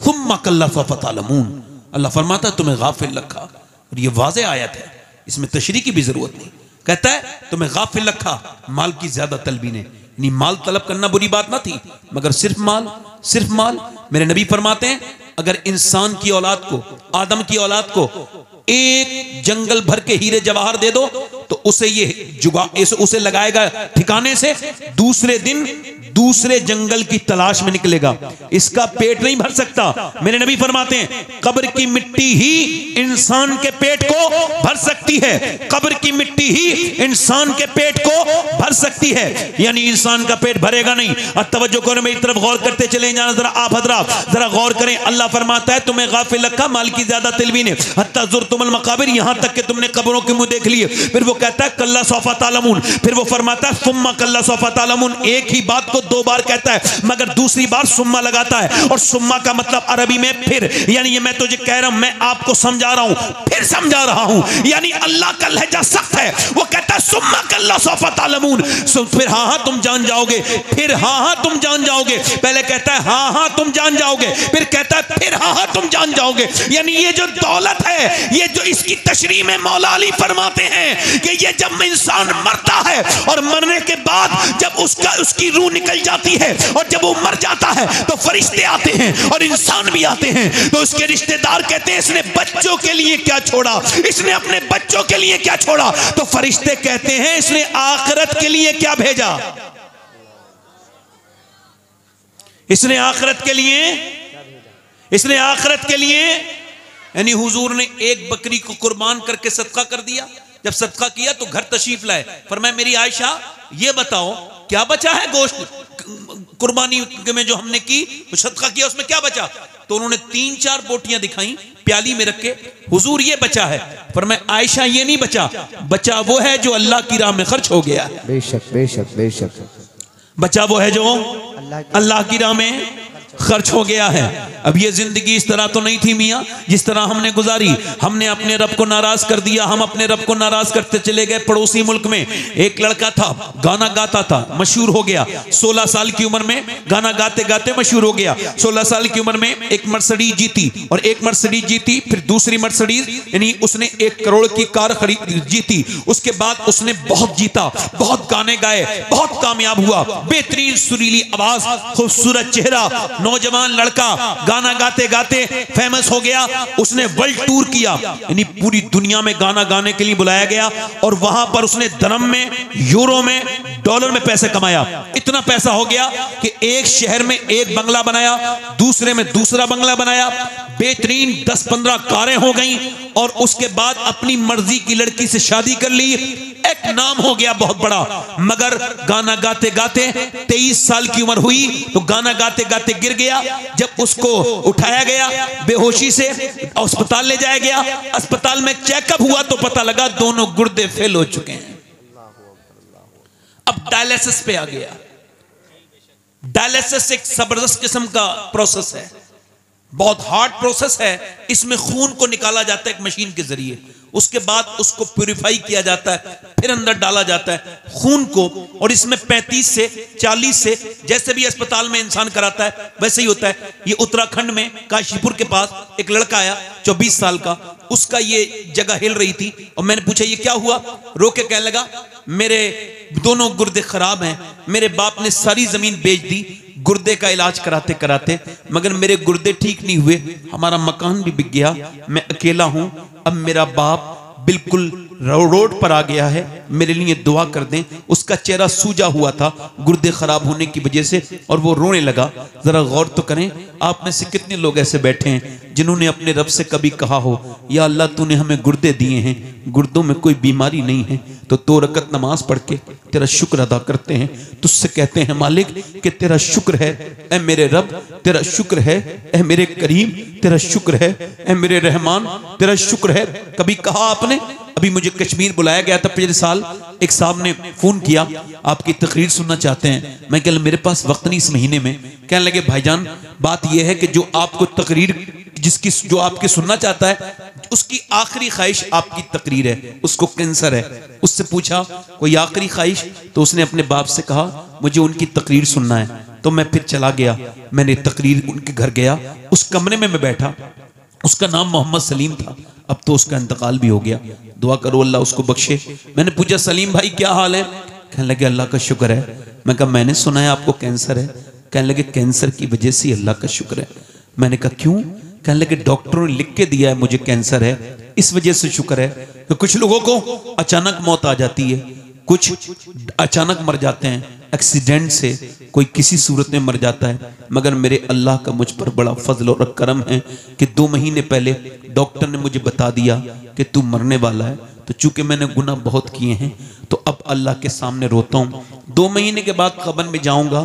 सुम्मा कल्ला सौफ़ तअलमून। अल्लाह फरमाता है तुम्हें गाफिल रखा, और ये वाज़ेह आयत है, इसमें तशरीह की भी जरूरत नहीं। कहता है तुम्हें गाफिल रखा माल की ज्यादा तलबी ने, यानी माल तलब करना बुरी बात ना थी, मगर सिर्फ माल, सिर्फ माल। मेरे नबी फरमाते हैं अगर इंसान की औलाद को, आदम की औलाद को एक जंगल भर के हीरे जवाहर दे दो तो उसे ये उसे लगाएगा ठिकाने से, दूसरे दिन दूसरे जंगल की तलाश में निकलेगा। इसका पेट नहीं भर सकता। मेरे नबी फरमाते हैं कब्र की मिट्टी ही इंसान के पेट को भर सकती है, कब्र की मिट्टी ही इंसान के पेट को भर सकती है, यानी इंसान का पेट भरेगा नहीं। और तवज्जो करो, मेरी तरफ गौर करते चले जाना जरा, आप हजरात जरा गौर करें। अल्लाह फरमाता है तुम्हें गाफिल रखा माल की ज्यादा तिलवी ने, हत्ता जुर्तुमुल मकाबिर, यहां तक कि तुमने कब्रों के मुंह देख लिए। फिर वो कहता है कल्ला सौफा तालमून, फिर वो फरमाता है सुम्मा कल्ला सौफा तालमून। एक ही बात को दो बार कहता है मगर दूसरी बार सुम्मा लगाता है, और सुम्मा का मतलब अरबी में फिर, यानी ये मैं तुझे कह रहा हूं, मैं आपको समझा रहा हूं, फिर समझा रहा हूं, यानी अल्लाह का लहजा सख्त है। वो कहता है सुम्मा कल्ला सौफा तालमून, फिर हाँ हाँ तुम जान जाओगे, फिर हाँ हाँ तुम जान जाओगे। पहले कहता है हाँ हाँ तुम जान जाओगे, फिर कहता है फिर हाँ हाँ तुम जान जाओगे। यानी ये जो दौलत है, ये जो इसकी तशरीह में मौला अली फरमाते हैं कि ये जब इंसान मरता है और मरने के बाद जब उसकी रूह निकल जाती है और जब वो मर जाता है तो फरिश्ते आते हैं और इंसान भी आते हैं, तो उसके रिश्तेदार कहते हैं इसने बच्चों के लिए क्या छोड़ा, इसने अपने बच्चों के लिए क्या छोड़ा, तो फरिश्ते कहते हैं इसने आखिरत के लिए क्या भेजा, इसने आखिरत के लिए, इसने आखिरत के लिए। यानी हुजूर ने एक बकरी को कुर्बान करके सदका कर दिया। जब सदका किया तो घर तशरीफ लाए, फरमाया मेरी आयशा ये बताओ क्या बचा है गोश्त कुर्बानी में जो हमने की, तो सदका किया उसमें क्या बचा? तो उन्होंने 3-4 बोटियां दिखाई प्याली में रख के, हुजूर ये बचा है। फरमाया आयशा ये नहीं बचा, बचा वो है जो अल्लाह की राह में खर्च हो गया है। बेशक बेशक बेशक, बचा वो है जो अल्लाह की राह में खर्च हो गया है। अब ये जिंदगी इस तरह तो नहीं थी मियाँ जिस तरह हमने गुजारी। हमने अपने रब को नाराज कर दिया, हम अपने रब को नाराज करते चले गए। पड़ोसी मुल्क में एक लड़का था, गाना गाता था, मशहूर हो गया। 16 साल की उम्र में गाना गाते गाते मशहूर हो गया। 16 साल की उम्र में एक मर्सिडीज जीती, और एक मर्सिडीज जीती, फिर दूसरी मर्सिडीज, यानी उसने 1 करोड़ की कार खरीद जीती। उसके बाद उसने बहुत जीता, बहुत गाने गाए, बहुत कामयाब हुआ। बेहतरीन सुरीली आवाज, खूबसूरत चेहरा, नौजवान लड़का, गाना गाते गाते फेमस हो गया। उसने वर्ल्ड टूर किया, यानी पूरी दुनिया में गाना गाने के लिए बुलाया गया, और वहां पर उसने दिरहम में, यूरो में, डॉलर में पैसे कमाया। इतना पैसा हो गया कि एक शहर में एक बंगला बनाया, दूसरे में दूसरा बंगला बनाया, बेहतरीन 10-15 कारें हो गई, और उसके बाद अपनी मर्जी की लड़की से शादी कर ली। एक नाम हो गया बहुत बड़ा। मगर गाना गाते गाते 23 साल की उम्र हुई तो गाना गाते गाते गिर गया। जब उसको उठाया गया बेहोशी से, अस्पताल ले जाया गया, अस्पताल में चेकअप हुआ तो पता लगा दोनों गुर्दे फेल हो चुके हैं। अब डायलिसिस पे आ गया। डायलिसिस एक जबरदस्त किस्म का प्रोसेस है, बहुत हार्ड प्रोसेस है। इसमें खून को निकाला जाता है एक मशीन के जरिए, उसके बाद उसको प्यूरिफाई किया जाता है, फिर अंदर डाला जाता है खून को, और इसमें 35 से 40 से, जैसे भी अस्पताल में इंसान कराता है वैसे ही होता है। ये उत्तराखंड में काशीपुर के पास एक लड़का आया 24 साल का, उसका ये जगह हिल रही थी, और मैंने पूछा ये क्या हुआ? रो के कहने लगा मेरे दोनों गुर्दे खराब हैं, मेरे बाप ने सारी जमीन बेच दी गुर्दे का इलाज कराते कराते, मगर मेरे गुर्दे ठीक नहीं हुए, हमारा मकान भी बिक गया, मैं अकेला हूं, अब मेरा बाप बिल्कुल रोड पर आ गया है, मेरे लिए दुआ कर दें। उसका चेहरा सूजा हुआ था गुर्दे खराब होने की वजह से, और वो रोने लगा। जरा गौर तो करें, आप में से कितने लोग ऐसे बैठे हैं जिन्होंने अपने रब से कभी कहा हो या अल्लाह तूने हमें गुर्दे दिए हैं, गुर्दों में कोई बीमारी नहीं है, तो 2 रकत नमाज पढ़ के तेरा शुक्र अदा करते हैं, तुझसे कहते हैं मालिक कि तेरा शुक्र है ऐ मेरे रब, तेरा शुक्र है ऐ मेरे करीम, तेरा शुक्र है ऐ मेरे रहमान, तेरा शुक्र है। कभी कहा आपने? अभी मुझे कश्मीर बुलाया गया था पिछले साल, एक साहब ने फोन किया आपकी तकरीर सुनना चाहते हैं। मैं कह मेरे पास वक्त नहीं इस महीने में। कहने लगे भाईजान बात यह है कि जो आपको तकरीर जो आपकी सुनना चाहता है उसकी आखिरी ख्वाहिश आपकी तकरीर है, उसको कैंसर है। उससे पूछा कोई आखिरी ख्वाहिश, तो उसने अपने बाप से कहा मुझे उनकी तकरीर सुनना है। तो मैं फिर चला गया, मैंने तकरीर उनके घर गया, उस कमरे में मैं बैठा, उसका नाम मोहम्मद सलीम था, अब तो उसका इंतकाल भी हो गया, दुआ करो अल्लाह उसको बख्शे। मैंने पूछा सलीम भाई क्या हाल है? कहने लगे अल्लाह का शुक्र है। मैं कहा मैंने सुना है आपको कैंसर है। कहने लगे कैंसर की वजह से अल्लाह का शुक्र है। मैंने कहा क्यों? कहने लगे डॉक्टरों ने लिख के दिया है मुझे कैंसर है, इस वजह से शुक्र है कि कुछ लोगों को अचानक मौत आ जाती है, कुछ अचानक मर जाते हैं एक्सीडेंट से, कोई किसी सूरत में मर जाता है। मगर मेरे अल्लाह का मुझ पर बड़ा फजल और करम है कि 2 महीने पहले डॉक्टर ने मुझे बता दिया कि तू मरने वाला है। तो चूंकि मैंने गुनाह बहुत किए हैं तो अब अल्लाह के सामने रोता हूँ। 2 महीने के बाद कब्र में जाऊंगा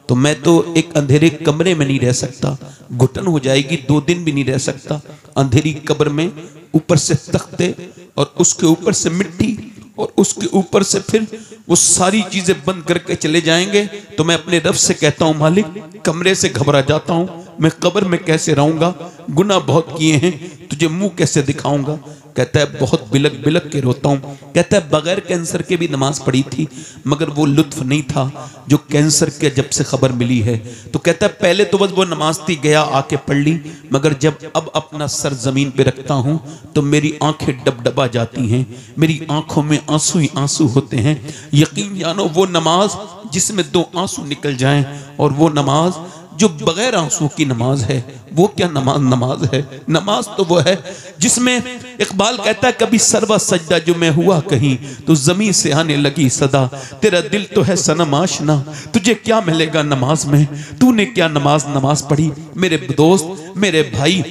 तो मैं तो एक अंधेरे कमरे में नहीं रह सकता, घुटन हो जाएगी, 2 दिन भी नहीं रह सकता। अंधेरी कब्र में ऊपर से तख्ते और उसके ऊपर से मिट्टी और उसके ऊपर से फिर वो सारी चीजें बंद करके चले जाएंगे। तो मैं अपने रब से कहता हूँ मालिक कमरे से घबरा जाता हूँ, मैं कब्र में कैसे रहूंगा, गुनाह बहुत किए हैं, तुझे मुंह कैसे दिखाऊंगा। कहता है बहुत बिलक बिलक के रोता हूँ। कहता है बगैर कैंसर के भी नमाज पढ़ी थी मगर वो लुत्फ नहीं था जो कैंसर के जब से खबर मिली है। तो कहता है पहले तो बस वो नमाज थी, गया आके पढ़ ली, मगर जब अब अपना सर जमीन पे रखता हूँ तो मेरी आंखें डबडबा जाती हैं, मेरी आंखों में आंसू ही आंसू होते हैं। यकीन जानो वो नमाज जिसमें 2 आंसू निकल जाएं और वो नमाज जो बगैर आंसू की नमाज है, वो क्या नमाज है? नमाज तो वो है जिसमें इकबाल कहता है कभी सरवा सजदा जो मैं हुआ कहीं तो जमीन से आने लगी सदा, तेरा दिल तो है सनम आशना, तुझे क्या मिलेगा नमाज में, तूने क्या नमाज पढ़ी। मेरे दोस्त मेरे भाई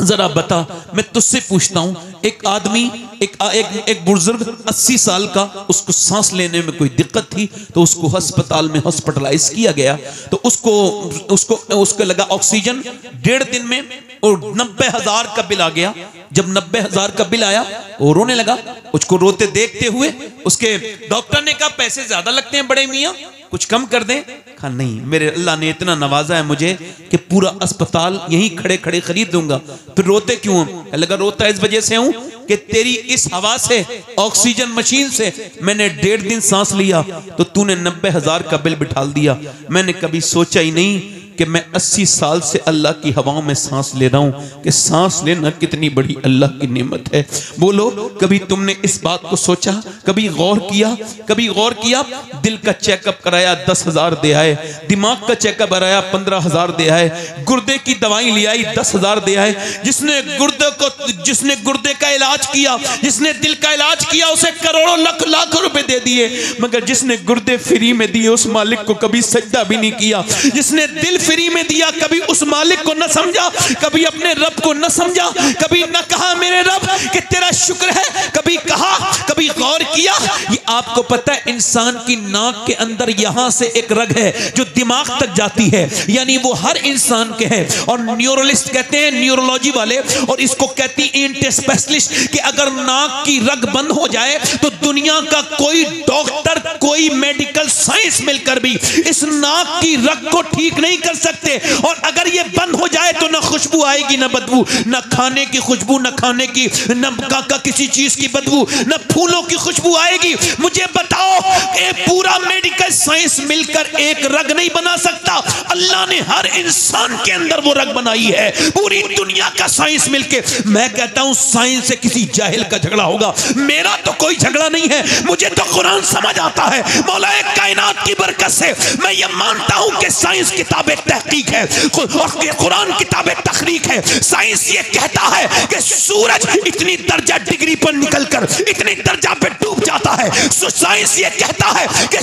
जरा बता, मैं तुझसे पूछता हूं, एक आदमी एक बुजुर्ग 80 साल का, उसको सांस लेने में कोई दिक्कत थी तो उसको अस्पताल में हॉस्पिटलाइज किया गया। तो उसको लगा ऑक्सीजन, 1.5 दिन में और 90,000 का बिल आ गया। जब 90,000 का बिल आया वो रोने लगा। उसको रोते देखते हुए उसके डॉक्टर ने कहा पैसे ज्यादा लगते हैं बड़े मियाँ, कुछ कम कर दें। कहा नहीं, मेरे अल्लाह ने इतना नवाजा है मुझे कि पूरा अस्पताल यहीं खड़े खड़े खरीद दूंगा। फिर रोते क्यों? लगा रोता इस वजह से हूं कि तेरी इस हवा से, ऑक्सीजन मशीन से मैंने 1.5 दिन सांस लिया तो तूने 90,000 का बिल बिठाल दिया। मैंने कभी सोचा ही नहीं कि मैं 80 साल से अल्लाह की हवाओं में सांस ले रहा हूं कि सांस लेना कितनी बड़ी अल्लाह की नेमत है। बोलो कभी तुमने इस बात को सोचा, कभी गौर किया? दिल का चेकअप कराया 10,000 दे आए, दिमाग का चेकअप कराया 15,000 दे आए, गुर्दे की दवाई ले आई 10,000 दे आए। जिसने गुर्दे का इलाज किया, जिसने दिल का इलाज किया उसे करोड़ों लाख रुपए दे दिए, मगर जिसने गुर्दे फ्री में दिए उस मालिक को कभी सजदा भी नहीं किया। जिसने दिल फ्री में दिया कभी उस मालिक को न समझा, कभी अपने रब को न समझा, कभी न कहा मेरे रब कि तेरा शुक्र है, कभी कहा, कभी गौर किया। ये आपको पता है इंसान की नाक के अंदर यहां से एक रग है जो दिमाग तक जाती है, यानी वो हर इंसान के है। और न्यूरोलिस्ट कहते हैं, न्यूरोलॉजी वाले, और इसको कहती है स्पेशलिस्ट, कि अगर नाक की रग बंद हो जाए तो दुनिया का कोई डॉक्टर, कोई मेडिकल साइंस मिलकर भी इस नाक की रग को ठीक नहीं कर सकते। और अगर ये बंद हो जाए तो ना खुशबू आएगी, ना बदबू, ना खाने की खुशबू, ना खाने की, ना किसी चीज की बदबू, ना फूलों की खुशबू आएगी। मुझे बताओ, ये पूरा मेडिकल साइंस मिलकर एक रग नहीं बना सकता। अल्लाह ने हर इंसान के अंदर वो रग बनाई है, पूरी दुनिया का साइंस मिलके। मैं कहता हूं साइंस से किसी जाहिल का झगड़ा होगा, मेरा तो कोई झगड़ा नहीं है। मुझे तो कुरान समझ आता है। मौलाए कायनात की बरकत से मैं ये मानता हूं कि साइंस किताबें तहकीक है और कुरान किताबें तखरीक है। साइंस ये कहता है कि सूरज इतनी दर्जा डिग्री पर निकलकर इतनी दर्जा पे डूब जाता है। साइंस ये कहता है कि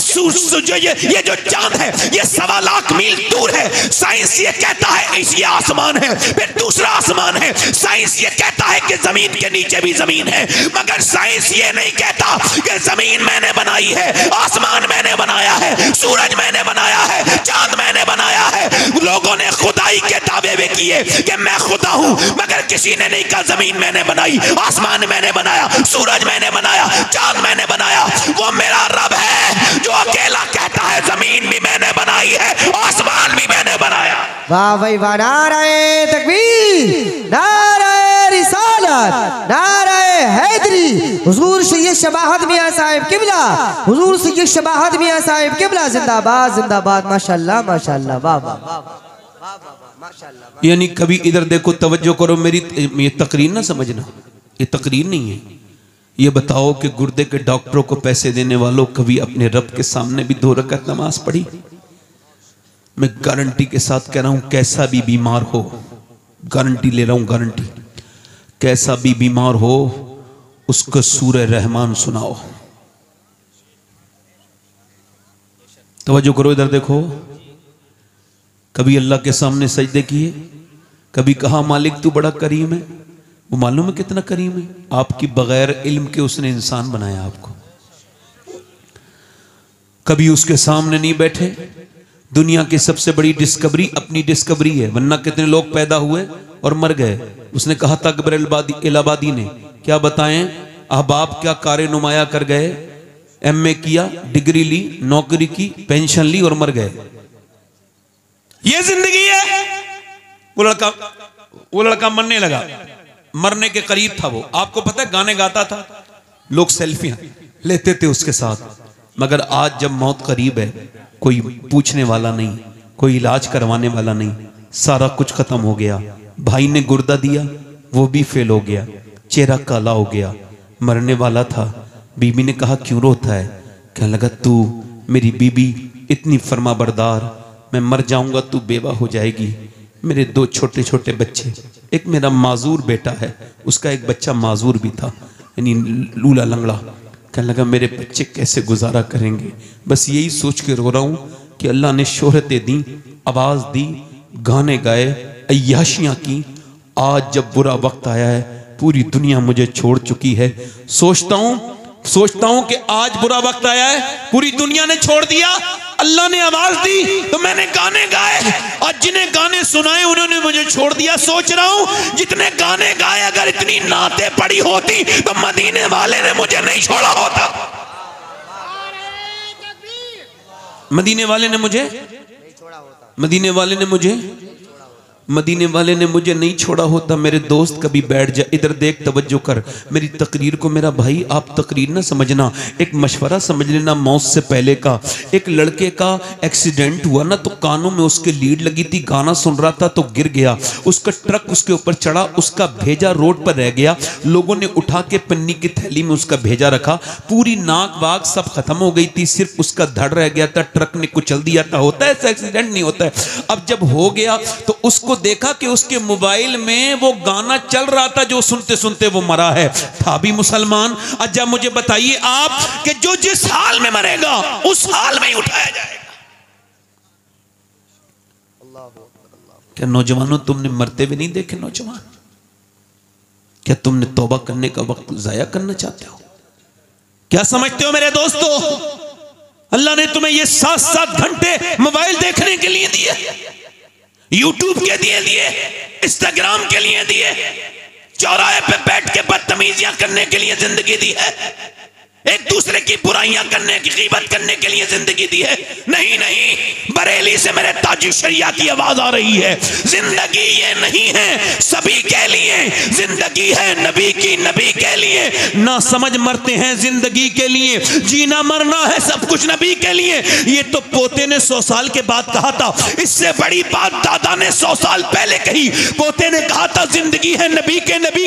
ये जो चांद है ये 1.25 लाख मील दूर है। साइंस ये कहता है ये आसमान है, फिर दूसरा आसमान है। साइंस ये कहता है कि जमीन के नीचे भी जमीन है, मगर साइंस ये नहीं कहता कि जमीन मैंने बनाई है, आसमान मैंने बनाया है, सूरज मैंने बनाया है, चांद मैंने बनाया है। लोगों ने खुदाई के दावे भी किए कि मैं खुदा हूं, मगर किसी ने नहीं कहा जमीन मैंने बनाई, आसमान मैंने बनाया, सूरज मैंने बनाया, चांद मैंने बनाया। वो मेरा रब है जो अकेला कहता है जमीन भी मैंने बनाई है, आसमान भी मैंने बनाया। वाह भाई वाह, नारे तकबीर, नारे रिसालत, नारे हैदरी। हुजूर सैयद शबाहत मियां साहिब किबला, हुजूर सैयद शबाहत मियां साहिब किबला जिंदाबाद जिंदाबाद। माशाल्लाह माशाल्लाह, वाह वाह माशाल्लाह। यानी कभी इधर देखो, तवज्जो करो, मेरी ये तकरीर ना समझना, ये तकरीर नहीं है। ये बताओ कि गुर्दे के डॉक्टरों को पैसे देने वालों कभी अपने रब के सामने भी 2 रकात नमाज पढ़ी? मैं गारंटी के साथ कह रहा हूं, कैसा भी बीमार हो, गारंटी ले रहा हूं, गारंटी। कैसा भी बीमार हो उसको सूरह रहमान सुनाओ। तवज्जो करो, इधर देखो। कभी अल्लाह के सामने सजदे किए, कभी कहा मालिक तू बड़ा करीम है। वो मालूम है कितना करीम है? आपकी बगैर इल्म के उसने इंसान बनाया आपको। कभी उसके सामने नहीं बैठे। दुनिया की सबसे बड़ी डिस्कवरी अपनी डिस्कवरी है, वरना कितने लोग पैदा हुए और मर गए। उसने कहा था अकबर इलाहाबादी ने, क्या बताएं अहबाब क्या कारे नुमाया कर गए। एमए किया, डिग्री ली, नौकरी की, पेंशन ली और मर गए। ये जिंदगी है। वो लड़का मरने लगा, मरने के करीब था वो। आपको पता है गाने गाता था, लोग सेल्फियां लेते थे उसके साथ। मगर आज जब मौत करीब है, कोई पूछने वाला नहीं, कोई इलाज करवाने वाला नहीं, सारा कुछ खत्म हो गया। भाई ने गुर्दा दिया, वो भी फेल हो गया, चेहरा काला हो गया, मरने वाला था। बीबी ने कहा क्यों रोता है? कहने लगा तू मेरी बीबी इतनी फर्मा बरदार, मैं मर जाऊंगा तू बेवा हो जाएगी। मेरे दो छोटे छोटे बच्चे, एक मेरा माजूर बेटा है, उसका एक बच्चा माजूर भी था, यानी लूला लंगड़ा। कहने लगा मेरे बच्चे कैसे गुजारा करेंगे। बस यही सोच के रो रहा हूं कि अल्लाह ने शोहरतें दी, आवाज दी, गाने गाए, अय्याशियां की। आज जब बुरा वक्त आया है, पूरी दुनिया मुझे छोड़ चुकी है। सोचता हूं कि आज बुरा वक्त आया है, पूरी दुनिया ने छोड़ दिया, अल्लाह ने आवाज दी तो मैंने गाने गाए, और जिन्हें गाने सुनाए उन्होंने मुझे छोड़ दिया। सोच रहा हूं जितने गाने गाए, अगर इतनी नाते पड़ी होती तो मदीने वाले ने मुझे नहीं छोड़ा होता। मदीने वाले ने मुझे मदीने वाले ने मुझे नहीं छोड़ा होता। मेरे दोस्त कभी बैठ जा, इधर देख, तवज्जो कर मेरी तकरीर को। मेरा भाई आप तकरीर ना समझना, एक मशवरा समझ लेना मौत से पहले का। एक लड़के का एक्सीडेंट हुआ ना, तो कानों में उसके लीड लगी थी, गाना सुन रहा था तो गिर गया। उसका ट्रक उसके ऊपर चढ़ा, उसका भेजा रोड पर रह गया। लोगों ने उठा के पन्नी की थैली में उसका भेजा रखा, पूरी नाक वाक सब खत्म हो गई थी, सिर्फ उसका धड़ रह गया था, ट्रक ने कुचल दिया था। होता है ऐसा एक्सीडेंट? नहीं होता है। अब जब हो गया तो उसको देखा कि उसके मोबाइल में वो गाना चल रहा था जो सुनते सुनते वो मरा है। था भी मुसलमान। अच्छा मुझे बताइए आप कि जो जिस हाल में मरेगा उस हाल में ही उठाया जाएगा। क्या नौजवानों तुमने मरते हुए नहीं देखे नौजवान? क्या तुमने तौबा करने का वक्त जाया करना चाहते हो? क्या समझते हो मेरे दोस्तों? अल्लाह ने तुम्हें ये 7-7 घंटे मोबाइल देखने के लिए दिए, यूट्यूब के दिए, इंस्टाग्राम के लिए दिए, चौराहे पे बैठ के बदतमीजियां करने के लिए जिंदगी दी है, एक दूसरे की बुराइयां करने की, गीबत करने के लिए जिंदगी दी है। नहीं, बरेली से मेरे ताजी शरिया की आवाज आ रही है। जिंदगी ये नहीं है सभी के लिए, जिंदगी है नबी की, नबी के लिए। ना समझ मरते हैं जिंदगी के लिए, जीना मरना है सब कुछ नबी के लिए। ये तो पोते ने 100 साल के बाद कहा था, इससे बड़ी बात दादा ने 100 साल पहले कही। पोते ने कहा था जिंदगी है नबी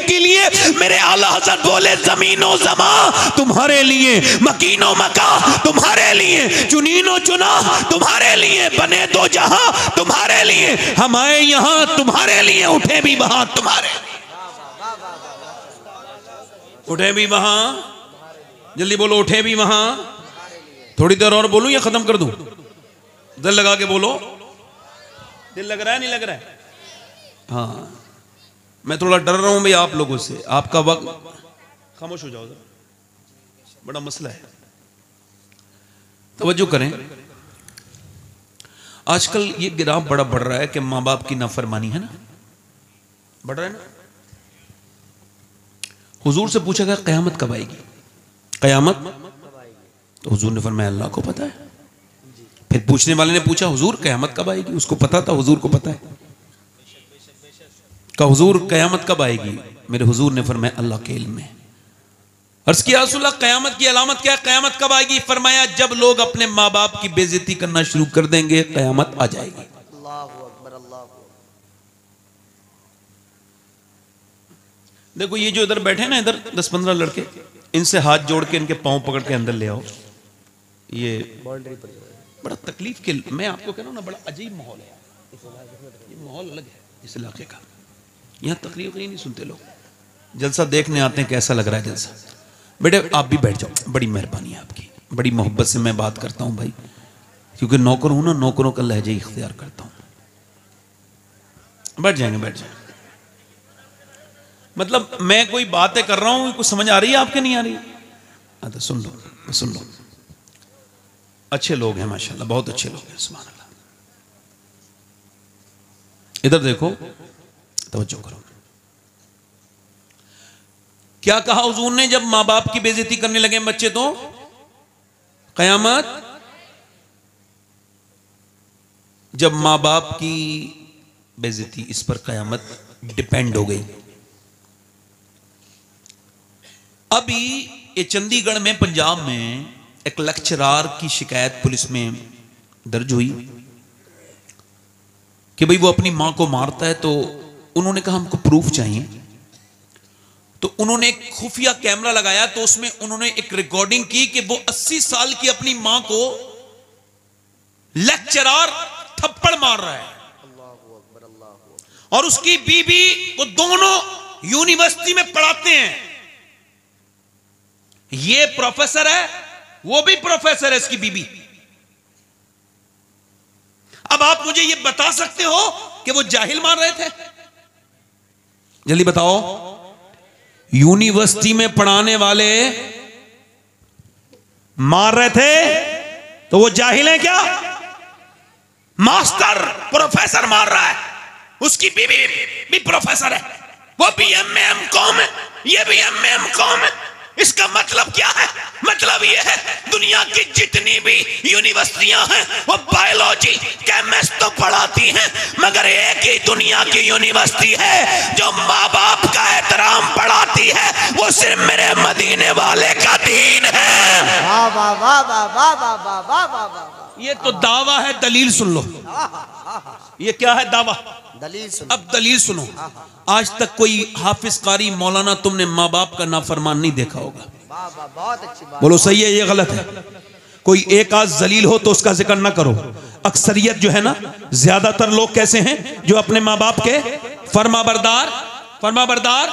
के लिए। मेरे आला हज़रत बोले जमीनो जमा तुम्हारे लिए, मकीनो मका तुम्हारे लिए, चुनीनो चुना तुम्हारे लिए, बने दो जहां तुम्हारे लिए, हम आए यहां तुम्हारे लिए, उठे भी वहां तुम्हारे, उठे भी वहां। जल्दी बोलो, उठे भी वहां। थोड़ी देर और बोलूं या खत्म कर दूं? दिल लगा के बोलो। दिल लग रहा है नहीं लग रहा है? हाँ, मैं थोड़ा डर रहा हूं भाई आप लोगों से। आपका वक्त, खामोश हो जाओ, बड़ा मसला है, तवज्जो करें। आजकल ये गिराफ बड़ा बढ़ रहा है कि मां बाप की नाफरमानी है ना, बढ़ रहा है ना। हुजूर से पूछा गया क़यामत कब आएगी? क़यामत? तो हुजूर ने फरमाया अल्लाह को पता है। फिर पूछने वाले ने पूछा हुजूर क़यामत कब आएगी? उसको पता था, हुजूर को पता है। कहा हुजूर क़यामत कब आएगी? मेरे हुजूर ने फरमाया अल्लाह के इल्म में। अर्ज़ किया रसूलल्लाह क़यामत की अलामत क्या है? क़यामत कब आएगी? फरमाया जब लोग अपने माँ बाप की बेइज्जती करना शुरू कर देंगे क़यामत आ जाएगी। देखो ये जो इधर बैठे ना, इधर 10-15 लड़के, इनसे हाथ जोड़ के इनके पांव पकड़ के अंदर ले आओ। ये बड़ा तकलीफ के, मैं आपको कह रहा हूं ना, बड़ा अजीब माहौल है। ये माहौल अलग है इस इलाके का। यहाँ तकरीर ही नहीं सुनते लोग, जलसा देखने आते हैं कैसा लग रहा है जलसा। बेटे आप भी बैठ जाओ, बड़ी मेहरबानी है आपकी, बड़ी मोहब्बत से मैं बात करता हूँ भाई, क्योंकि नौकर हूं ना, नौकरों का लहजा इख्तियार करता हूं। बैठ जाएंगे, बैठ जाएंगे। मतलब मैं कोई बातें कर रहा हूं, कुछ समझ आ रही है आपके, नहीं आ रही? तो सुन लो, सुन लो। अच्छे लोग हैं माशाल्लाह, बहुत अच्छे लोग हैं, सुभान अल्लाह। इधर देखो, तवज्जो करो। क्या कहा हुजूर ने जब मां बाप की बेइज्जती करने लगे बच्चे तो कयामत, जब मां बाप की बेइज्जती, इस पर कयामत डिपेंड हो गई। अभी ये चंडीगढ़ में, पंजाब में एक लेक्चरार की शिकायत पुलिस में दर्ज हुई कि भाई वो अपनी मां को मारता है, तो उन्होंने कहा हमको प्रूफ चाहिए। तो उन्होंने एक खुफिया कैमरा लगाया, तो उसमें उन्होंने एक रिकॉर्डिंग की कि वो 80 साल की अपनी मां को लेक्चरार थप्पड़ मार रहा है, और उसकी बीबी, वो दोनों यूनिवर्सिटी में पढ़ाते हैं। ये प्रोफेसर है, वो भी प्रोफेसर है, इसकी बीबी। अब आप मुझे ये बता सकते हो कि वो जाहिल मार रहे थे? जल्दी बताओ। यूनिवर्सिटी में पढ़ाने वाले मार रहे थे तो वो जाहिल है क्या? मास्टर प्रोफेसर मार रहा है, उसकी बीवी भी प्रोफेसर है, वो भी एमए एमकॉम है, ये भी एमए एमकॉम है। इसका मतलब क्या है? मतलब ये है दुनिया की जितनी भी यूनिवर्सिटियां हैं वो बायोलॉजी केमिस्ट तो पढ़ाती हैं, मगर एक ही दुनिया की यूनिवर्सिटी है जो माँ बाप का एहतराम पढ़ाती है, वो सिर्फ मेरे मदीने वाले का दीन है। वाह वाह वाह वाह वाह वाह वाह वाह वाह वाह। ये तो दावा है, दलील सुन लो। ये क्या है? दावा, दलील सुनो। अब दलील सुनो। आज तक कोई हाफिज कारी मौलाना तुमने माँ बाप का नाफरमान नहीं देखा होगा। वाह वाह, बहुत अच्छी बात। बोलो सही है, ये गलत है? कोई एक आध जलील हो तो उसका जिक्र ना करो। अक्सरियत जो है ना, ज्यादातर लोग कैसे हैं जो अपने माँ बाप के फरमाबरदार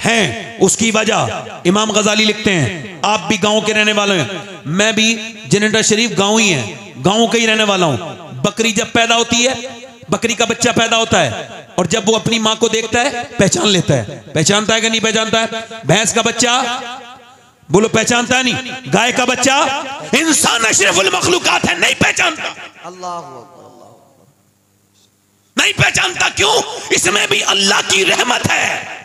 हैं। उसकी वजह इमाम गजाली लिखते हैं, आप भी गांव के रहने वाले हैं, मैं भी जनरेटर शरीफ गांव ही है, गांव का ही रहने वाला हूं। बकरी जब पैदा होती है, बकरी का बच्चा पैदा होता है, और जब वो अपनी मां को देखता है पहचान लेता है। पहचानता है कि नहीं पहचानता है? भैंस का बच्चा, बोलो पहचानता है नहीं? गाय का बच्चा, इंसान अशरफुल मखलूकात है, नहीं पहचानता। अल्लाह अल्लाह, नहीं पहचानता। क्यों? इसमें भी अल्लाह की रहमत है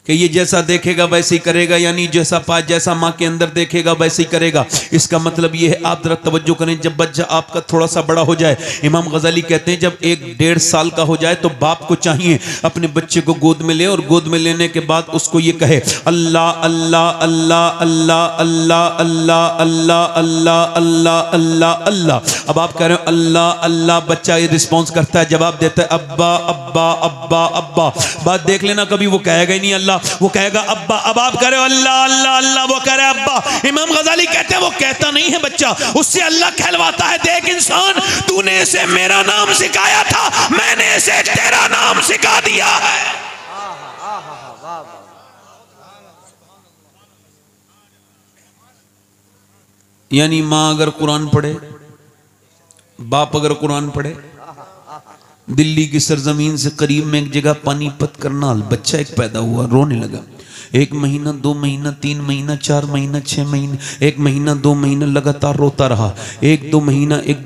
कि ये जैसा देखेगा वैसे ही करेगा, यानी जैसा माँ के अंदर देखेगा वैसे ही करेगा। इसका मतलब ये है, आप जरा तवज्जो करें, जब बच्चा आपका थोड़ा सा बड़ा हो जाए, इमाम गजाली कहते हैं जब 1-1.5 साल का हो जाए तो बाप को चाहिए अपने बच्चे को गोद में ले, और गोद में लेने के बाद उसको ये कहे अल्लाह अल्लाह अल्लाह अल्लाह अल्लाह अल्लाह अल्लाह अल्लाह अल्लाह अल्लाह अल्लाह। अब आप कह रहे हो अल्लाह अल्लाह, बच्चा ये रिस्पॉन्स करता है, जवाब देता है अब्बा अब्बा अब्बा अब्बा। बात देख लेना, कभी वो कहेगा ही नहीं अल्लाह, वो कहेगा अब्बा। अब आप कह रहे हो अल्लाह अल्लाह अल्लाह, वो कह रहे अब्बा। इमाम गजाली कहते हैं वो कहता नहीं है बच्चा, उससे अल्लाह कहलवाता है, देख इंसान, तूने इसे मेरा नाम सिखाया था, मैंने इसे तेरा नाम सिखा दिया है। यानी मां अगर कुरान पढ़े, बाप अगर कुरान पढ़े, दिल्ली की सरजमीन से करीब में एक जगह पानीपत करनाल, बच्चा एक पैदा हुआ, रोने लगा। 1 महीना 2 महीना 3 महीना 4 महीना 6 महीने, 1 महीना 2 महीना लगातार रोता रहा। 1-2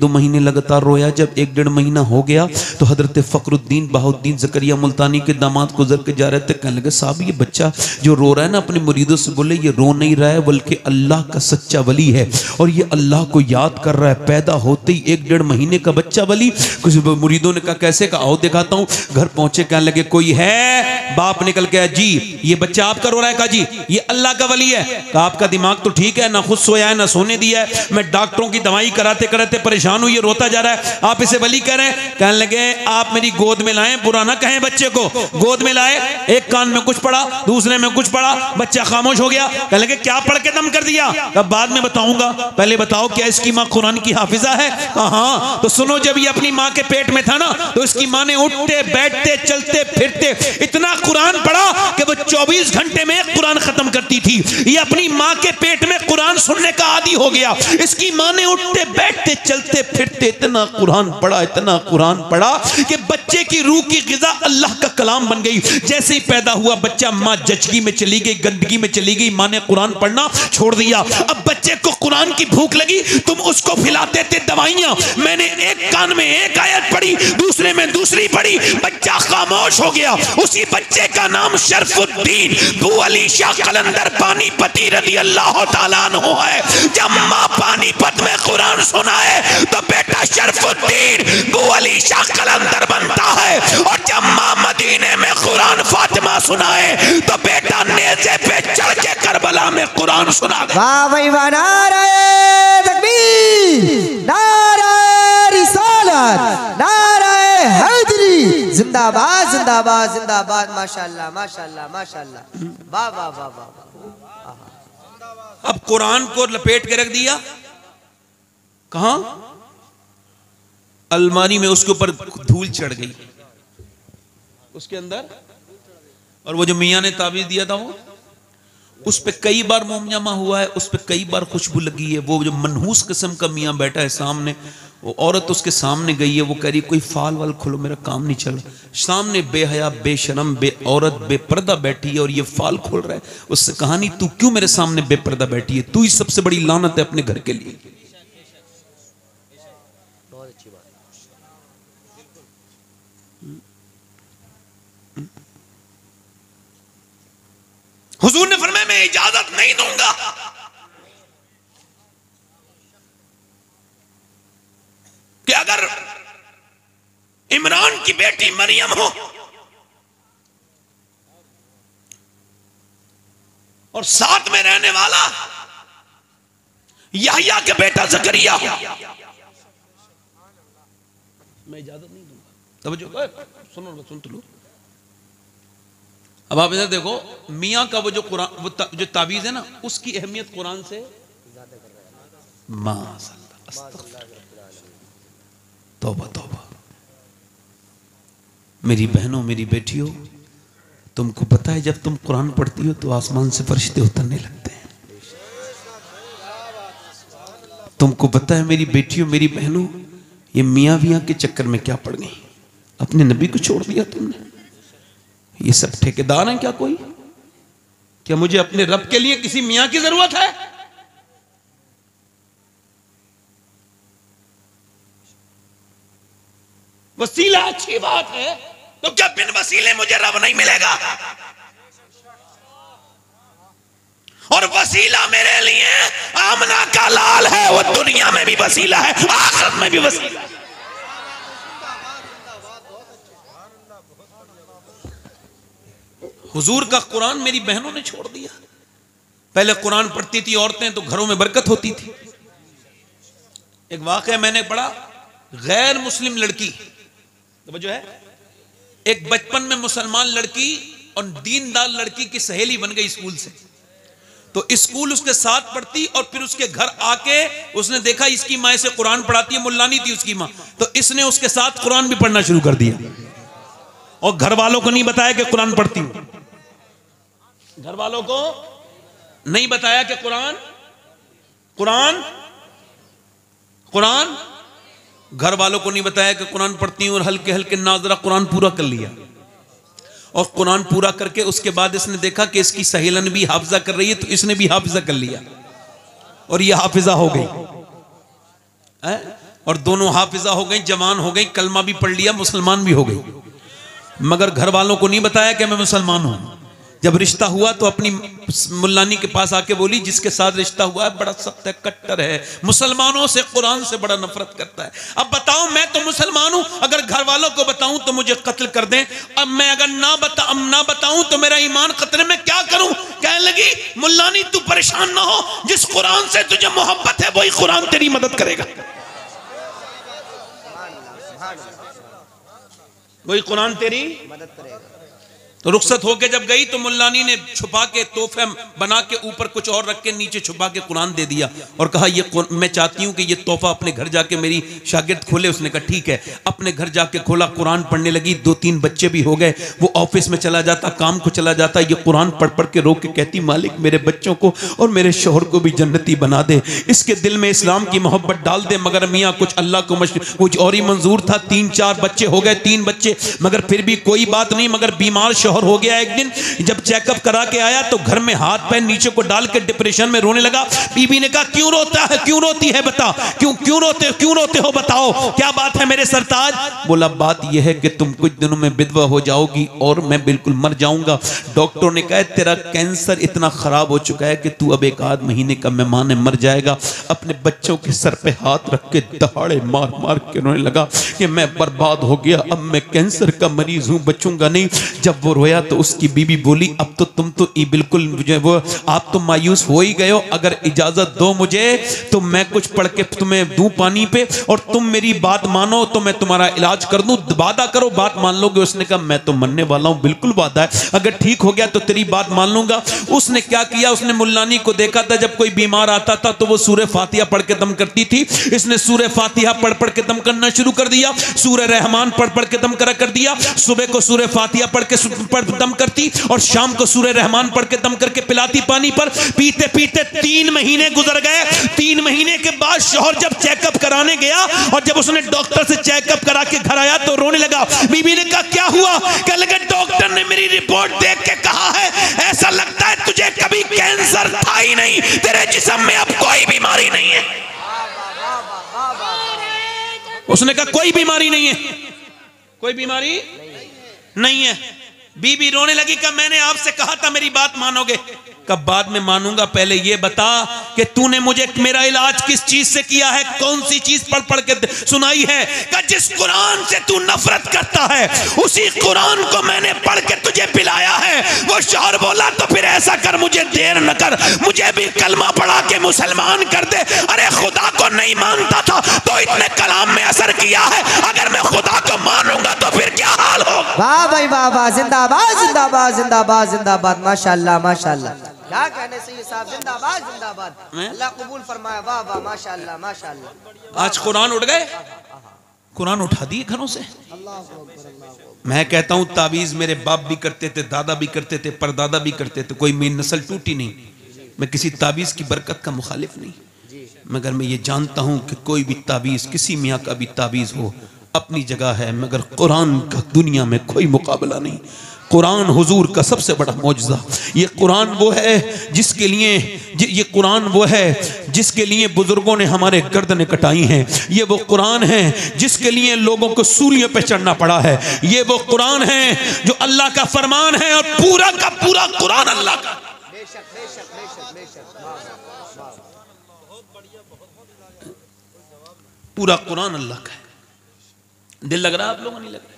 महीने लगातार रोया। जब 1-1.5 महीना हो गया तो हजरत फखरुद्दीन बहाउद्दीन ज़करिया मुल्तानी के दामाद गुजर के जा रहे थे, कहने लगे साहब ये बच्चा जो रो रहा है ना, अपने मुरीदों से बोले ये रो नहीं रहा है बल्कि अल्लाह का सच्चा वली है, और ये अल्लाह को याद कर रहा है। पैदा होते ही 1-1.5 महीने का बच्चा वली। कुछ मुरीदों ने कहा कैसे? का आओ दिखाता हूँ। घर पहुंचे, कहने लगे कोई है? बाप निकल के, जी ये बच्चा आपका हो रहा है? कहा जी ये अल्लाह का वली है। कहा आपका दिमाग तो ठीक है, ना खुद सोया है ना सोने दिया है, मैं डॉक्टरों की दवाई कराते कराते परेशान हूं, ये रोता जा रहा है, आप इसे वली कह रहे हैं? कहने लगे आप मेरी गोद में लाएं, बुरा ना कहें बच्चे को। गोद में लाए, एक कान में कुछ पढ़ा, दूसरे में कुछ पढ़ा, बच्चा खामोश हो गया। कहने लगे क्या पढ़ के दम कर दिया? अब बाद में बताऊंगा, पहले बताओ क्या इसकी माँ कुरान की हाफिजा है? हाँ। तो सुनो, जब ये अपनी माँ के पेट में था ना, तो इसकी माँ ने उठते बैठते चलते फिरते इतना कुरान पढ़ा कि वो 24 घंटे में एक कुरान खत्म करती थी। ये अपनी माँ के पेट में कुरान सुनने का आदी हो गया। इसकी माँ ने उठते बैठते चलते फिरते इतना कुरान पढ़ा, इतना कुरान पढ़ा कि बच्चे की रूह की ग़िज़ा अल्लाह का कलाम बन गई। जैसे ही पैदा हुआ बच्चा, माँ जचगी में चली गई, गंदगी में चली गई, माँ ने कुरान पढ़ना छोड़ दिया। अब बच्चे को कुरान की भूख लगी, तुम उसको खिलाते थे दवाइयां। मैंने एक कान में एक आयत पढ़ी, दूसरे में दूसरी पढ़ी, बच्चा खामोश हो गया। उसी बच्चे का नाम शरफुद्दीन बू अली शाह कलंदर पानीपती रज़ी अल्लाह तआला अन्हु है। जब माँ पानीपत में कुरान सुनाए तो बेटा शरफुद्दीन बू अली शाह कलंदर बनता है, और जब माँ मदीने में कुरान फातिमा सुनाए तो बेटा नेज़े पे चढ़ के करबला में कुरान सुना दे। वाह भाई वाह, नारे तकबीर, नारे रिसालत, नारे हैदरी, जिंदाबाद जिंदाबाद जिंदाबाद। माशाल्लाह माशाल्लाह माशाल्लाह, वाह वाह वाह वाह। अब कुरान को लपेट के रख दिया कहां? अलमारी में। उसके ऊपर धूल चढ़ गई उसके अंदर, और वो जो मियां ने ताबीज दिया था वो उस पे कई बार मोम जमा हुआ है, उस पे कई बार खुशबू लगी है। वो जो मनहूस किस्म का मियां बैठा है सामने, वो औरत उसके सामने गई है, वो कह रही कोई फाल वाल खोलो, मेरा काम नहीं चल रहा। सामने बेहया बेशरम बे औरत बेपर्दा बैठी है और ये फाल खोल रहा है। उससे कहा नहीं तू क्यों मेरे सामने बेपर्दा बैठी है, तू ही सबसे बड़ी लानत है अपने घर के लिए। बहुत अच्छी बात। हुजूर ने फरमाया मैं इजाजत नहीं दूंगा कि अगर इमरान की बेटी मरियम हो और साथ में रहने वाला याह्या के बेटा जकरिया हो, मैं इजाजत नहीं दूंगा। तवज्जो सुनो, सुन तो लो। अब आप इधर देखो, मियाँ का वो जो कुरान वो जो ताबीज है ना, उसकी अहमियत कुरान से तौबा तौबा। मेरी बहनों मेरी बेटियों, तुमको पता है जब तुम कुरान पढ़ती हो तो आसमान से फरिश्ते उतरने लगते हैं। तुमको पता है मेरी बेटियों मेरी बहनों, ये मियाँ वियाँ के चक्कर में क्या पड़ गई? अपने नबी को छोड़ दिया तुमने। ये सब ठेकेदार हैं क्या कोई? क्या मुझे अपने रब के लिए किसी मियां की जरूरत है? वसीला अच्छी बात है, तो क्या बिन वसीले मुझे रब नहीं मिलेगा? और वसीला मेरे लिए आमना का लाल है, वो दुनिया में भी वसीला है, आखिरत में भी वसीला है। हुजूर का कुरान मेरी बहनों ने छोड़ दिया। पहले कुरान पढ़ती थी औरतें तो घरों में बरकत होती थी। एक वाकया मैंने पढ़ा, गैर मुस्लिम लड़की तो जो है, एक बचपन में मुसलमान लड़की और दीनदार लड़की की सहेली बन गई स्कूल से। तो स्कूल उसके साथ पढ़ती और फिर उसके घर आके उसने देखा इसकी माँ इसे कुरान पढ़ाती है, मुल्लानी थी उसकी माँ, तो इसने उसके साथ कुरान भी पढ़ना शुरू कर दिया और घर वालों को नहीं बताया कि कुरान पढ़ती हूं। घर वालों को नहीं बताया कि कुरान कुरान कुरान घर वालों को नहीं बताया कि कुरान पढ़ती हूं, और हल्के हल्के नाजरा कुरान पूरा कर लिया। और कुरान पूरा करके उसके बाद इसने देखा कि इसकी सहेलन भी हाफिजा कर रही है, तो इसने भी हाफिजा कर लिया और ये हाफिजा हो गई और दोनों हाफिजा हो गई, जवान हो गई, कलमा भी पढ़ लिया, मुसलमान भी हो गई। मगर घर वालों को नहीं बताया कि मैं मुसलमान हूं। जब रिश्ता हुआ तो अपनी मुल्लानी के पास आके बोली, जिसके साथ रिश्ता हुआ है बड़ा सख्त है, कट्टर है, मुसलमानों से, कुरान से बड़ा नफरत करता है। अब बताओ, मैं तो मुसलमान हूं, अगर घर वालों को बताऊं तो मुझे कत्ल कर दें, अब मैं अगर ना बताऊं तो मेरा ईमान खतरे में, क्या करूं? कहने लगी, मुल्लानी तू परेशान ना हो, जिस कुरान से तुझे मोहब्बत है वही कुरान तेरी मदद करेगा, वही कुरान तेरी मदद करेगा। तो रुखसत होके जब गई तो मुल्लानी ने छुपा के तोहफे बना के ऊपर कुछ और रख के नीचे छुपा के कुरान दे दिया और कहा, ये मैं चाहती हूं कि ये तोहफा अपने घर जाके मेरी शागिर्द खोले। उसने कहा ठीक है, अपने घर जाके खोला, कुरान पढ़ने लगी। 2-3 बच्चे भी हो गए, वो ऑफिस में चला जाता, काम को चला जाता, ये कुरान पढ़ पढ़ के रो के कहती, मालिक मेरे बच्चों को और मेरे शोहर को भी जन्नती बना दे, इसके दिल में इस्लाम की मोहब्बत डाल दे। मगर मियाँ कुछ अल्लाह को कुछ और ही मंजूर था। 3-4 बच्चे हो गए, 3 बच्चे, मगर फिर भी कोई बात नहीं। मगर बीमार शोहर हो गया। एक दिन जब चेकअप करा के आया तो घर में हाथ पैर नीचे को डाल के डिप्रेशन में रोने लगा। बीबी ने कहा, क्यों रोता है, क्यों रोती है, बता, क्यों रोते हो, बताओ क्या बात है मेरे सरताज? बोला, बात यह है कि तुम कुछ दिनों में विधवा हो जाओगी और मैं बिल्कुल मर जाऊंगा। डॉक्टर ने कहा, तेरा कैंसर इतना खराब हो चुका है कि तू अब 1-8 महीने का मेहमान है, मर जाएगा। अपने बच्चों के सर पे हाथ रख के दहाड़े मार मार के रोने लगा कि मैं बर्बाद हो गया, अब मैं कैंसर का मरीज हूं, बचूंगा नहीं। जब वो रोया तो उसकी बीबी बोली, अब तो तुम तो बिल्कुल वो आप तो मायूस हो ही गए हो, अगर इजाजत दो मुझे तो मैं कुछ पढ़ के तुम्हें दूं पानी पे और तुम मेरी बात मानो तो मैं तुम्हारा इलाज कर दूं, वादा करो बात मान लोगे? उसने कहा, मैं तो मनने वाला हूं, बिल्कुल वादा है, अगर ठीक हो गया तो तेरी बात मान लूंगा। उसने क्या किया, उसने मुल्लानी को देखा था जब कोई बीमार आता था तो वो सूरह फातिहा पढ़ के दम करती थी। इसने सूरह फातिहा पढ़ पढ़ के दम करना शुरू कर दिया, सूरह रहमान पढ़ पढ़ के दम कर दिया। सुबह को सूरह फातिहा पढ़ के दम करती और शाम को सूरह रहमान पढ़ के दम करके पिलाती पानी पर। पीते पीते 3 महीने गुजर गए। 3 महीने के बाद शौहर जब चेकअप कराने गया और जब उसने डॉक्टर से चेकअप करा के घर आया तो रोने लगा। बीबी ने कहा, क्या हुआ? कहने लगा, डॉक्टर ने मेरी रिपोर्ट देख के कहा है, ऐसा लगता है तुझे कभी कैंसर था ही नहीं, तेरे जिस्म में अब कोई बीमारी नहीं है। उसने कहा, कोई बीमारी नहीं है, कोई बीमारी नहीं है। बीबी रोने लगी, कब मैंने आपसे कहा था मेरी बात मानोगे? कब बाद में मानूंगा, पहले ये बता कि तूने मुझे मेरा इलाज किस चीज से किया है, कौन सी चीज पढ़ पढ़ के सुनाई है? कि जिस कुरान से तू नफरत करता है उसी कुरान को मैंने पढ़ के तुझे पिलाया है। वो शौहर बोला, तो फिर ऐसा कर, मुझे देर न कर, मुझे भी कलमा पढ़ा के मुसलमान कर दे। अरे खुदा को नहीं मानता था तो इतने कलाम में असर किया है, अगर मैं खुदा को मानूंगा तो फिर क्या हाल होगा? वाह भाई वाह वाह, जिंदाबाद जिंदाबाद जिंदाबाद जिंदाबाद, माशाल्लाह माशाल्लाह, क्या कहने से ये साहब, जिंदाबाद जिंदाबाद, अल्लाह कबूल फरमाए। वाह वाह, माशाल्लाह माशाल्लाह। आज कुरान उठ गए, कुरान उठा दिए घरों से। मैं कहता हूं तावीज मेरे बाप भी करते थे, दादा भी करते थे, परदादा भी करते थे, कोई मेरी नस्ल टूटी नहीं। मैं किसी तावीज की बरकत का मुखालिफ नहीं, मगर मैं ये जानता हूं कि कोई भी तावीज, किसी मियाँ का भी तावीज हो, अपनी जगह है, मगर कुरान का दुनिया में कोई मुकाबला नहीं। कुरान हुजूर का सबसे बड़ा मौजज़ा। ये कुरान वो है जिसके लिए, ये कुरान वो है जिसके लिए बुजुर्गों ने हमारे गर्दनें कटाई हैं। ये वो कुरान है जिसके लिए लोगों को सूलियों पे चढ़ना पड़ा है। ये वो कुरान है जो अल्लाह का फरमान है और पूरा का पूरा कुरान अल्लाह का। पूरा कुरान अल्लाह का है। दिल लग रहा है आप लोगों, नहीं लग रहा?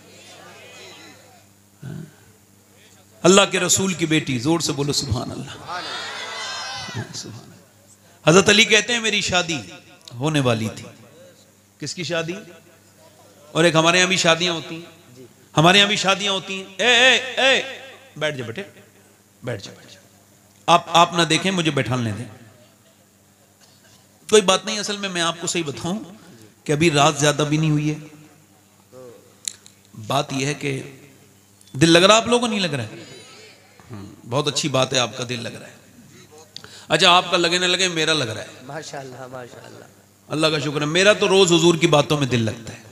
अल्लाह के रसूल की बेटी, जोर से बोलो सुभान अल्लाह। हजरत अली कहते हैं, मेरी शादी होने वाली थी। किसकी शादी? और एक हमारे यहाँ भी शादियां होती हैं, हमारे यहाँ भी शादियां होती हैं। बैठ जा बेटे, बैठ जा, बैठ जा। आप ना देखें, मुझे बैठाने दें, कोई बात नहीं। असल में मैं आपको सही बताऊं कि अभी रात ज्यादा भी नहीं हुई है। बात यह है कि दिल लग रहा आप लोगों को, नहीं लग रहा है? बहुत अच्छी बात है, आपका दिल लग रहा है। अच्छा, आपका लगे ना लगे, मेरा लग रहा है। माशाल्लाह माशाल्लाह, अल्लाह का शुक्र है। मेरा तो रोज हुजूर की बातों में दिल लगता है।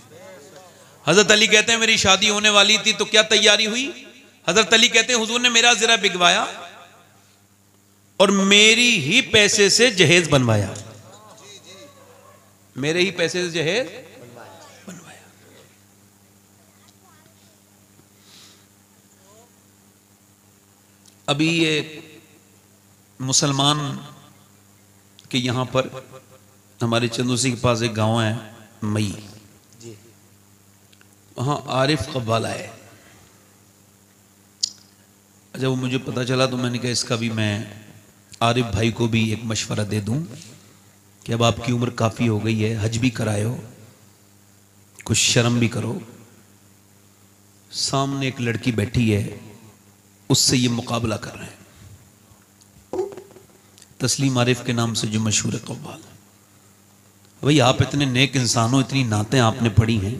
हजरत अली कहते हैं, मेरी शादी होने वाली थी तो क्या तैयारी हुई? हजरत अली कहते हैं, हुजूर ने मेरा ज़रा बिगवाया और मेरी ही पैसे से जहेज बनवाया, मेरे ही पैसे से जहेज बनवाया। अभी ये मुसलमान के यहाँ पर हमारे चंदूसी के पास एक गांव है मई, वहाँ आरिफ कव्वाल आए। जब वो मुझे पता चला तो मैंने कहा इसका भी मैं आरिफ भाई को भी एक मशवरा दे दूं कि अब आपकी उम्र काफ़ी हो गई है, हज भी कराए हो, कुछ शर्म भी करो। सामने एक लड़की बैठी है, उससे ये मुकाबला कर रहे हैं, तस्लीम आरिफ के नाम से जो मशहूर है कव्वाल। भाई आप इतने नेक इंसान हो, इतनी नातें आपने पढ़ी हैं,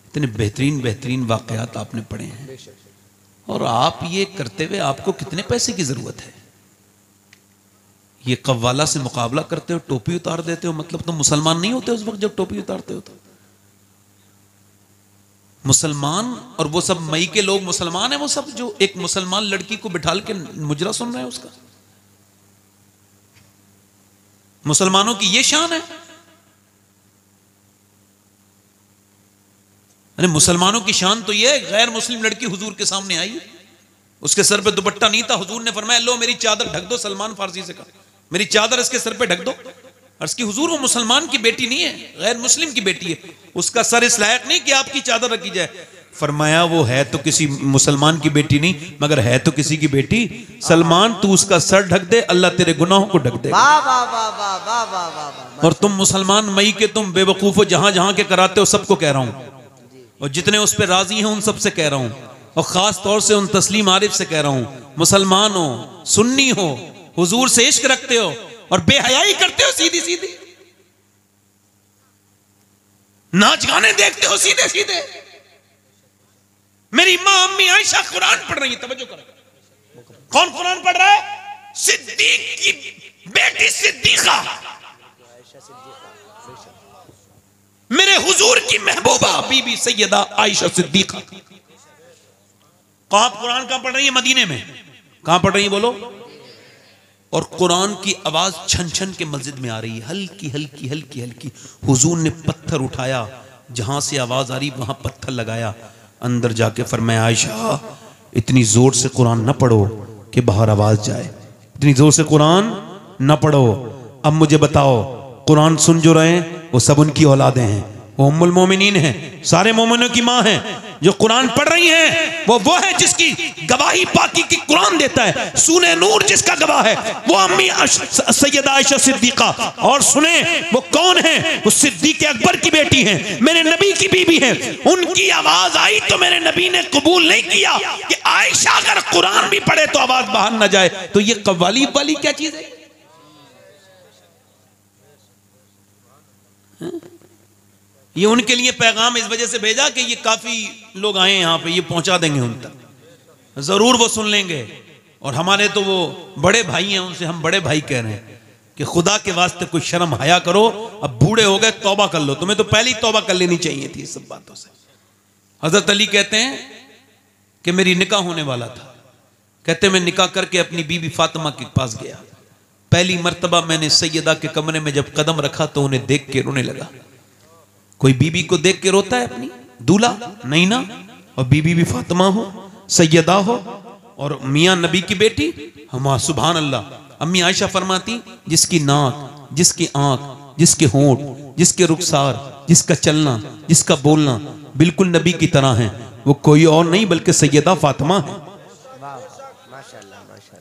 इतने बेहतरीन बेहतरीन वाक़यात आपने पढ़े हैं, और आप ये करते हुए आपको कितने पैसे की ज़रूरत है? ये कव्वाला से मुकाबला करते हो, टोपी उतार देते हो, मतलब तुम मुसलमान नहीं होते उस वक्त जब टोपी उतारते हो? तो मुसलमान और वो सब मई के लोग मुसलमान हैं, वो सब जो एक मुसलमान लड़की को बिठाल के मुजरा सुन रहे हैं उसका। मुसलमानों की ये शान है। अरे मुसलमानों की शान तो ये है, गैर मुस्लिम लड़की हुजूर के सामने आई, उसके सर पे दुपट्टा नहीं था, हुजूर ने फरमाया लो मेरी चादर ढक दो, सलमान फारसी से कहा मेरी चादर इसके सर पे ढक दो। अर्ज की हुजूर वो मुसलमान की बेटी नहीं है, गैर मुस्लिम की बेटी है, उसका सर इस लायक नहीं कि आपकी चादर रखी जाए। फरमाया वो है तो किसी मुसलमान की बेटी नहीं, मगर है तो किसी की बेटी। सलमान तू उसका सर ढक दे, अल्लाह तेरे गुनाहों को ढक दे। और तुम मुसलमान मई के तुम बेवकूफ हो, जहां जहां के कराते हो सबको कह रहा हूं, और जितने उस पर राजी हैं उन सबसे कह रहा हूं, और खास तौर से उन तस्लीम आरिफ से कह रहा हूं, मुसलमान हो, सुन्नी हो, हुजूर से इश्क रखते हो और बेहयाई करते हो सीधी सीधी, नाच गाने देखते हो सीधे सीधे। मेरी मां अम्मी आयशा कुरान पढ़ रही है, तवज्जो करो। कौन कुरान पढ़ रहा है? सिद्दीक की बेटी सिद्दीका, मेरे हुजूर की महबूबा बीबी सैयदा आयशा सिद्दीका। कहां कुरान कहां पढ़ रही है? मदीने में। कहां पढ़ रही है बोलो? और कुरान की आवाज छन छन के मस्जिद में आ रही है, हल्की हल्की हल्की हल्की। हुजूर ने पत्थर उठाया, जहां से आवाज आ रही वहां पत्थर लगाया, अंदर जाके फरमाया आयशा इतनी जोर से कुरान न पढ़ो कि बाहर आवाज जाए, इतनी जोर से कुरान न पढ़ो। अब मुझे बताओ, कुरान सुन जो रहे हैं वो सब उनकी औलादें हैं, वो उम्मुल मोमिनीन हैं, सारे मोमिनों की मां हैं। जो कुरान पढ़ रही हैं वो है जिसकी गवाही पाकी की कुरान देता है। सूने नूर जिसका गवाह है वो अम्मी सैयदा आयशा सिद्दीका। और सुने वो कौन है? वो सिद्दीक अकबर की बेटी हैं, मेरे नबी की बीबी हैं। उनकी आवाज आई तो मेरे नबी ने कबूल नहीं किया कि आयशा अगर कुरान भी पढ़े तो आवाज बाहर ना जाए। तो ये कव्वाली वाली क्या चीज है? ये उनके लिए पैगाम इस वजह से भेजा कि ये काफी लोग आए यहाँ पे, ये पहुंचा देंगे उन तक, जरूर वो सुन लेंगे। और हमारे तो वो बड़े भाई हैं, उनसे हम बड़े भाई कह रहे हैं कि खुदा के वास्ते कोई शर्म हया करो। अब बूढ़े हो गए, तौबा कर लो, तुम्हें तो पहले ही तौबा कर लेनी चाहिए थी इस सब बातों से। हजरत अली कहते हैं कि मेरी निकाह होने वाला था, कहते मैं निकाह करके अपनी बीबी फातिमा के पास गया। पहली मर्तबा मैंने सैयदा के कमरे में जब कदम रखा तो उन्हें देख के रोने लगा। कोई बीबी को देख के रोता है अपनी? दूल्हा नहीं ना, और बीबी भी फातिमा हो, सैयदा हो, और मियां नबी की बेटी। हम सुभान अल्लाह। अम्मी आयशा फरमाती जिसकी नाक, जिसकी आंख, जिसके होंठ, जिसके रुखसार, जिसका चलना, जिसका बोलना बिल्कुल नबी की तरह है, वो कोई और नहीं बल्कि सैयदा फातिमा है।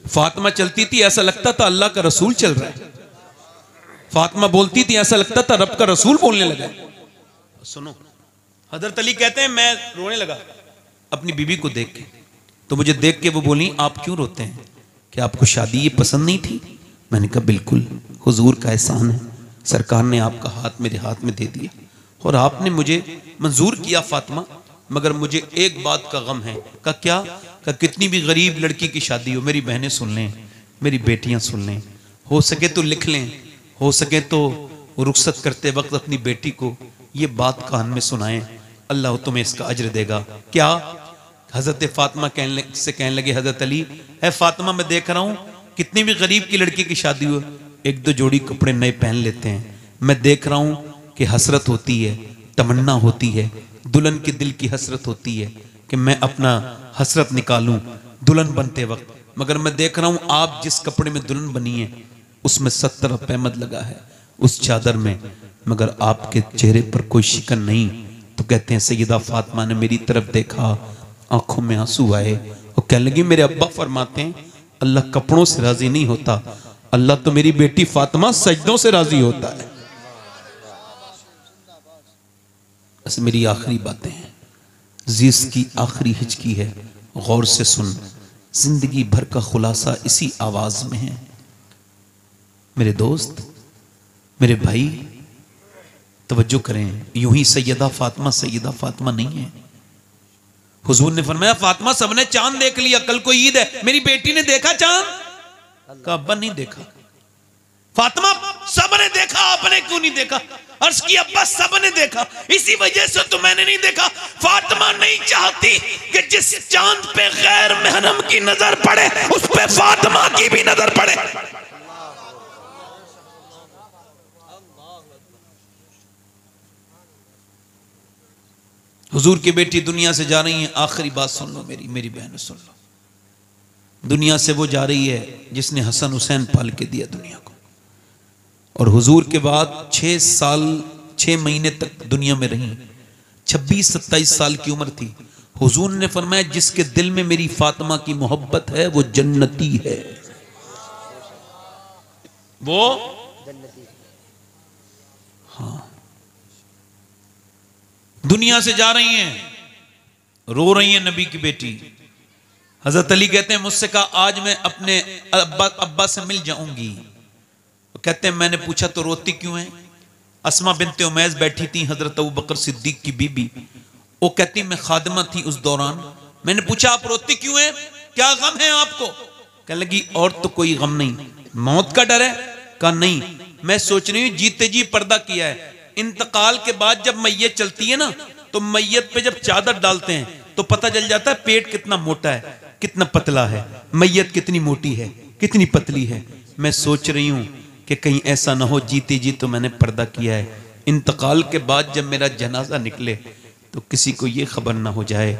फातिमा चलती थी ऐसा लगता था अल्लाह का रसूल चल रहा है, फातिमा बोलती थी ऐसा लगता था रब का रसूल बोलने लगा। सुनो, हजरत अली कहते हैं मैं रोने लगा अपनी बीबी को देख के। तो मुझे देख के वो बोली आप क्यों रोते हैं, कि आपको शादी ये पसंद नहीं थी? मैंने कहा बिल्कुल, हुजूर का एहसान है, सरकार ने आपका हाथ मेरे हाथ में दे दिया और आपने मुझे मंजूर किया फातिमा, मगर मुझे एक बात का गम है। का क्या? का कितनी भी गरीब लड़की की शादी हो, मेरी बहनें सुन लें, मेरी बेटियां सुन लें, हो सके तो लिख लें, हो सके तो रुखसत करते वक्त अपनी बेटी को ये बात कान में सुनाएं, अल्लाह तुम्हें इसका अज्र देगा। क्या? हजरत फातिमा कहने लगे हजरत अली, है फातिमा मैं देख रहा हूँ कितनी भी गरीब की लड़की की शादी हो एक दो जोड़ी कपड़े नए पहन लेते हैं, मैं देख रहा हूँ कि हसरत होती है, तमन्ना होती है, दुल्हन के दिल की हसरत होती है कि मैं अपना हसरत निकालूं दुल्हन बनते वक्त, मगर मैं देख रहा हूं आप जिस कपड़े में दुल्हन बनी है उसमें 70 अहमद लगा है उस चादर में, मगर आपके चेहरे पर कोई शिकन नहीं। तो कहते हैं सैयदा फातिमा ने मेरी तरफ देखा, आंखों में आंसू आए और कहने लगी मेरे अब्बा फरमाते हैं अल्लाह कपड़ों से राजी नहीं होता, अल्लाह तो मेरी बेटी फातिमा सजदों से राजी होता है। बस मेरी आखिरी बातें हैं, जीस की आखिरी हिचकी है, गौर से सुन, जिंदगी भर का खुलासा इसी आवाज में है। मेरे दोस्त, मेरे भाई, तवज्जो करें, यूं ही सैयदा फातिमा नहीं है। हुजूर ने फरमाया फातिमा सबने चांद देख लिया, कल को ईद है, मेरी बेटी ने देखा चांद? का अब्बा नहीं देखा। फातिमा सबने देखा, आपने क्यों नहीं देखा? अर्ज की अब्बा सबने देखा, इसी वजह से तो मैंने नहीं देखा। फातिमा नहीं चाहती कि जिस चांद पे गैर महरम की नजर पड़े उस पे फातिमा की भी नजर पड़े। हुजूर की बेटी दुनिया से जा रही है, आखिरी बात सुन लो मेरी बहन सुन लो। दुनिया से वो जा रही है जिसने हसन हुसैन पाल के दिया दुनिया को, और हुजूर के बाद 6 साल 6 महीने तक दुनिया में रही, 26-27 साल की उम्र थी। हुजूर ने फरमाया जिसके दिल में मेरी फातिमा की मोहब्बत है वो जन्नती है, वो हाँ। दुनिया से जा रही हैं, रो रही हैं नबी की बेटी। हजरत अली कहते हैं मुझसे कहा आज मैं अपने अब्बा से मिल जाऊंगी। कहते हैं मैंने पूछा तो रोती क्यों है? अस्मा बिनते उमैस बैठी थी, हजरत अबू बकर सिद्दीक की बीबी। वो कहती मैं खादिमा थी उस दौरान। मैंने पूछा आप रोती क्यों है, क्या गम है आपको? कहने लगी और तो कोई गम नहीं, मौत का डर है? कहा नहीं, मैं सोच रही हूं जीते जी पर्दा किया है, इंतकाल के बाद जब मैयत चलती है ना तो मैयत पे जब चादर डालते हैं तो पता चल जाता है पेट कितना मोटा है, कितना पतला है, मैयत कितनी मोटी है, कितनी पतली है। मैं सोच रही हूं कि कहीं ऐसा ना हो जीते जी तो मैंने पर्दा किया है, इंतकाल के बाद जब मेरा जनाजा निकले तो किसी को ये खबर ना हो जाए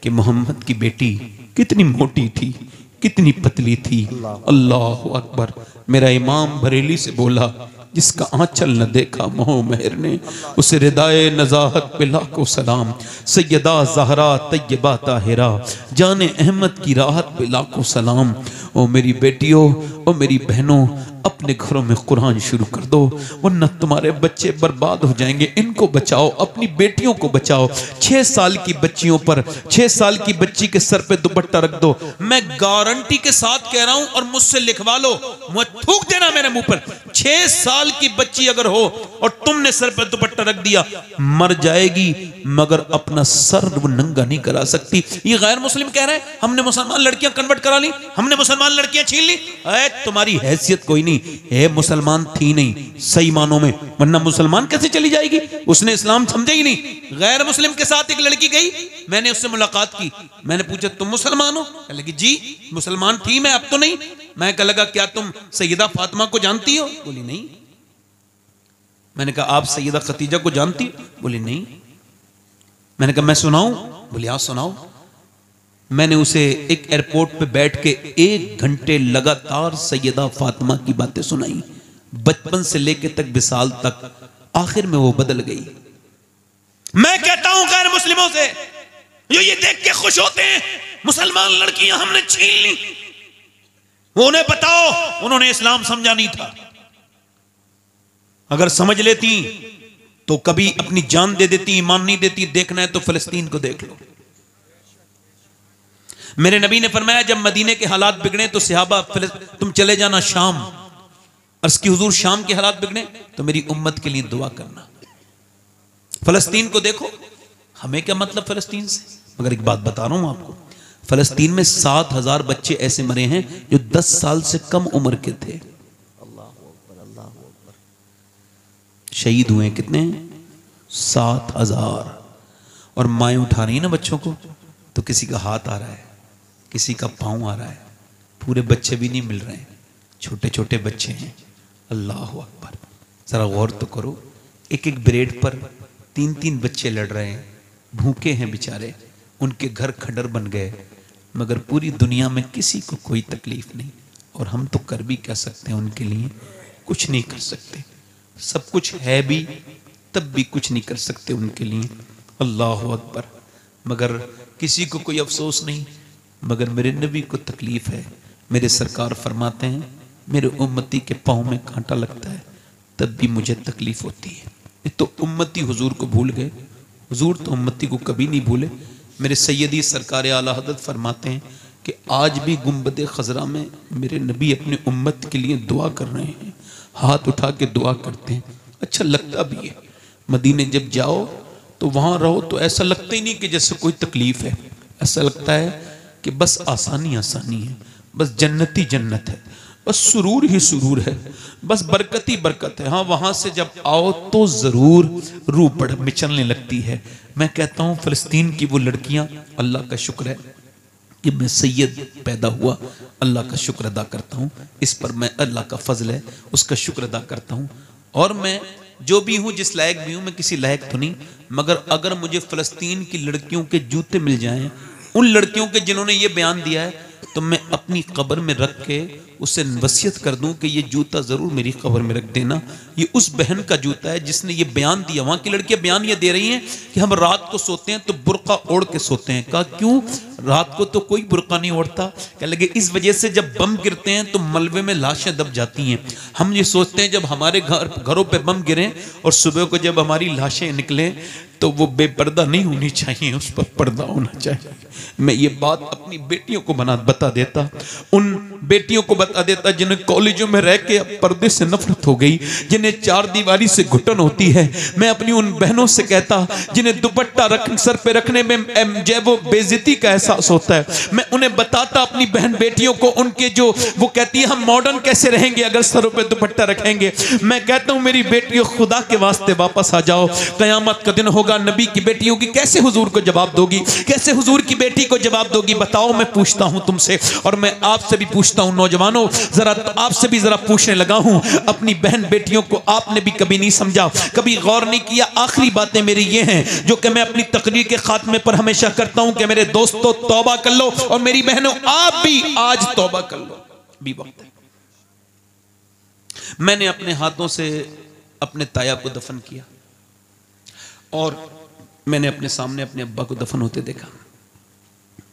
कि मोहम्मद की बेटी कितनी मोटी थी, कितनी पतली थी। अल्लाह अकबर। मेरा इमाम बरेली से बोला जिसका आंचल न देखा मोह मेहर ने, उसे रिदाए नजाहत पे लाखों सलाम। सैयदा ज़हरा तैयबा ताहिरा जाने अहमद की राहत पे लाखों सलाम। ओ मेरी बेटियों, ओ मेरी बहनों, अपने घरों में कुरान शुरू कर दो वरना तुम्हारे बच्चे बर्बाद हो जाएंगे। इनको बचाओ, अपनी बेटियों को बचाओ। 6 साल की बच्चियों पर, 6 साल की बच्ची के सर पे दुपट्टा रख दो। मैं गारंटी के साथ कह रहा हूं और मुझसे लिखवा लो, मुझे थूक देना मेरे मुंह पर। 6 साल की बच्ची अगर हो और तुमने सर पर दुपट्टा रख दिया, मर जाएगी मगर अपना सर वो नंगा नहीं करा सकती। ये गैर मुस्लिम कह रहे हैं हमने मुसलमान लड़कियां कन्वर्ट करा ली, हमने मुसलमान लड़कियां छीन ली। तुम्हारी हैसियत कोई नहीं है, मुसलमान थी नहीं सही मानों में, वरना मुसलमान कैसे चली जाएगी? उसने इस्लाम समझा ही नहीं। गैर मुस्लिम के साथ एक लड़की गई, मैंने उससे मुलाकात की, मैंने पूछा तुम मुसलमान हो? कहने लगी जी मुसलमान थी मैं, अब तो नहीं। मैं कह लगा क्या तुम सैयदा फातिमा को जानती हो? बोली नहीं। मैंने कहा आप सैयदा खतीजा को जानती हो? बोली नहीं। मैंने कहा मैं सुनाऊं? बोली हाँ सुनाओ। मैंने उसे एक एयरपोर्ट पे बैठ के 1 घंटे लगातार सैयदा फातिमा की बातें सुनाई, बचपन से लेके तक विसाल तक। आखिर में वो बदल गई। मैं कहता हूं गैर मुस्लिमों से जो ये देख के खुश होते हैं मुसलमान लड़कियां हमने छीन ली, वो उन्हें बताओ उन्होंने इस्लाम समझा नहीं था। अगर समझ लेती तो कभी अपनी जान दे देती, ईमान नहीं देती। देखना है तो फिलिस्तीन को देख लो। मेरे नबी ने फरमाया जब मदीने के हालात बिगड़े तो सहाबा तुम चले जाना शाम। अर्ज़ की हुजूर शाम के हालात बिगड़े तो मेरी उम्मत के लिए दुआ करना। फलस्तीन को देखो, हमें क्या मतलब फलस्तीन से? मगर एक बात बता रहा हूं आपको, फलस्तीन में 7000 बच्चे ऐसे मरे हैं जो 10 साल से कम उम्र के थे। शहीद हुए कितने? 7000। और माएँ उठा रही ना बच्चों को, तो किसी का हाथ आ रहा है, किसी का पांव आ रहा है, पूरे बच्चे भी नहीं मिल रहे हैं, छोटे छोटे बच्चे हैं। अल्लाह अकबर। जरा गौर तो करो, एक एक ब्रेड पर 3-3 बच्चे लड़ रहे हैं, भूखे हैं बेचारे, उनके घर खंडर बन गए। मगर पूरी दुनिया में किसी को कोई तकलीफ नहीं, और हम तो कर भी क्या सकते हैं उनके लिए? कुछ नहीं कर सकते। सब कुछ है भी तब भी कुछ नहीं कर सकते उनके लिए। अल्लाह अकबर। मगर किसी को कोई अफसोस नहीं, मगर मेरे नबी को तकलीफ है। मेरे सरकार फरमाते हैं मेरे उम्मती के पाँव में कांटा लगता है तब भी मुझे तकलीफ होती है। ये तो उम्मती हुजूर को भूल गए, हुजूर तो उम्मती को कभी नहीं भूले। मेरे सैयदी सरकार आला हज़रत फरमाते हैं कि आज भी गुंबद खजरा में मेरे नबी अपने उम्मत के लिए दुआ कर रहे हैं, हाथ उठा के दुआ करते हैं। अच्छा लगता भी है। मदीने जब जाओ तो वहाँ रहो तो ऐसा लगता ही नहीं कि जैसे कोई तकलीफ है, ऐसा लगता है कि बस आसानी आसानी है, बस जन्नती जन्नत है, बस सुरूर ही सुरूर है, बस बरकत ही बरकत है। हाँ, वहाँ से जब आओ तो ज़रूर रूह बढ़ मिचलने लगती है। मैं कहता हूँ फ़लस्तीन की वो लड़कियाँ, अल्लाह का शुक्र है कि मैं सैयद पैदा हुआ, अल्लाह का शुक्र अदा करता हूँ। इस पर मैं अल्लाह का फजल है, उसका शुक्र अदा करता हूँ। और मैं जो भी हूँ, जिस लायक भी हूँ, मैं किसी लायक तो नहीं, मगर अगर मुझे फ़लस्तीन की लड़कियों के जूते मिल जाएं, उन लड़कियों के जिन्होंने ये बयान दिया है, तो मैं अपनी कब्र में रख के उससे वसीयत कर दूं कि ये जूता ज़रूर मेरी कब्र में रख देना। ये उस बहन का जूता है जिसने ये बयान दिया। वहाँ की लड़कियां बयान ये दे रही हैं कि हम रात को सोते हैं तो बुर्का ओढ़ के सोते हैं। कहा क्यों? रात को तो कोई बुर्का नहीं ओढ़ता। कह लगे इस वजह से जब बम गिरते हैं तो मलबे में लाशें दब जाती हैं। हम ये सोचते हैं जब हमारे घरों पर बम गिरें और सुबह को जब हमारी लाशें निकलें तो वो बेपर्दा नहीं होनी चाहिए, उस पर पर्दा होना चाहिए। मैं ये बात अपनी बेटियों को बता देता, उन बेटियों को बता देता जिन्हें कॉलेजों में रह के अब पर्दे से नफरत हो गई, जिन्हें चार दीवारी से घुटन होती है। मैं अपनी उन बहनों से कहता जिन्हें दुपट्टा सर पे रखने में जब वो बेइज्जती का एहसास होता है, मैं उन्हें बताता अपनी बहन बेटियों को, उनके जो वो कहती है हम मॉडर्न कैसे रहेंगे अगर सरों पे दुपट्टा रखेंगे। मैं कहता हूँ मेरी बेटियों खुदा के वास्ते वापस आ जाओ, कयामत का दिन होगा, नबी की बेटियों की कैसे हुजूर को जवाब दोगी, कैसे हुजूर की बेटी को जवाब दोगी? बताओ। मैं पूछता हूं तुमसे, और मैं आपसे भी पूछता हूं नौजवानों, जरा आपसे भी जरा पूछने लगा हूं, अपनी बहन बेटियों को आपने भी कभी नहीं समझा, कभी गौर नहीं किया? आखिरी बातें मेरी ये हैं जो कि मैं अपनी तकरीर के खात्मे पर हमेशा करता हूं कि मेरे दोस्तों तौबा कर लो, और मेरी बहनों आप भी आज तौबा कर लो, भी वक्त है। मैंने अपने हाथों से अपने ताया को दफन किया और मैंने अपने सामने अपने अब्बा को दफन होते देखा।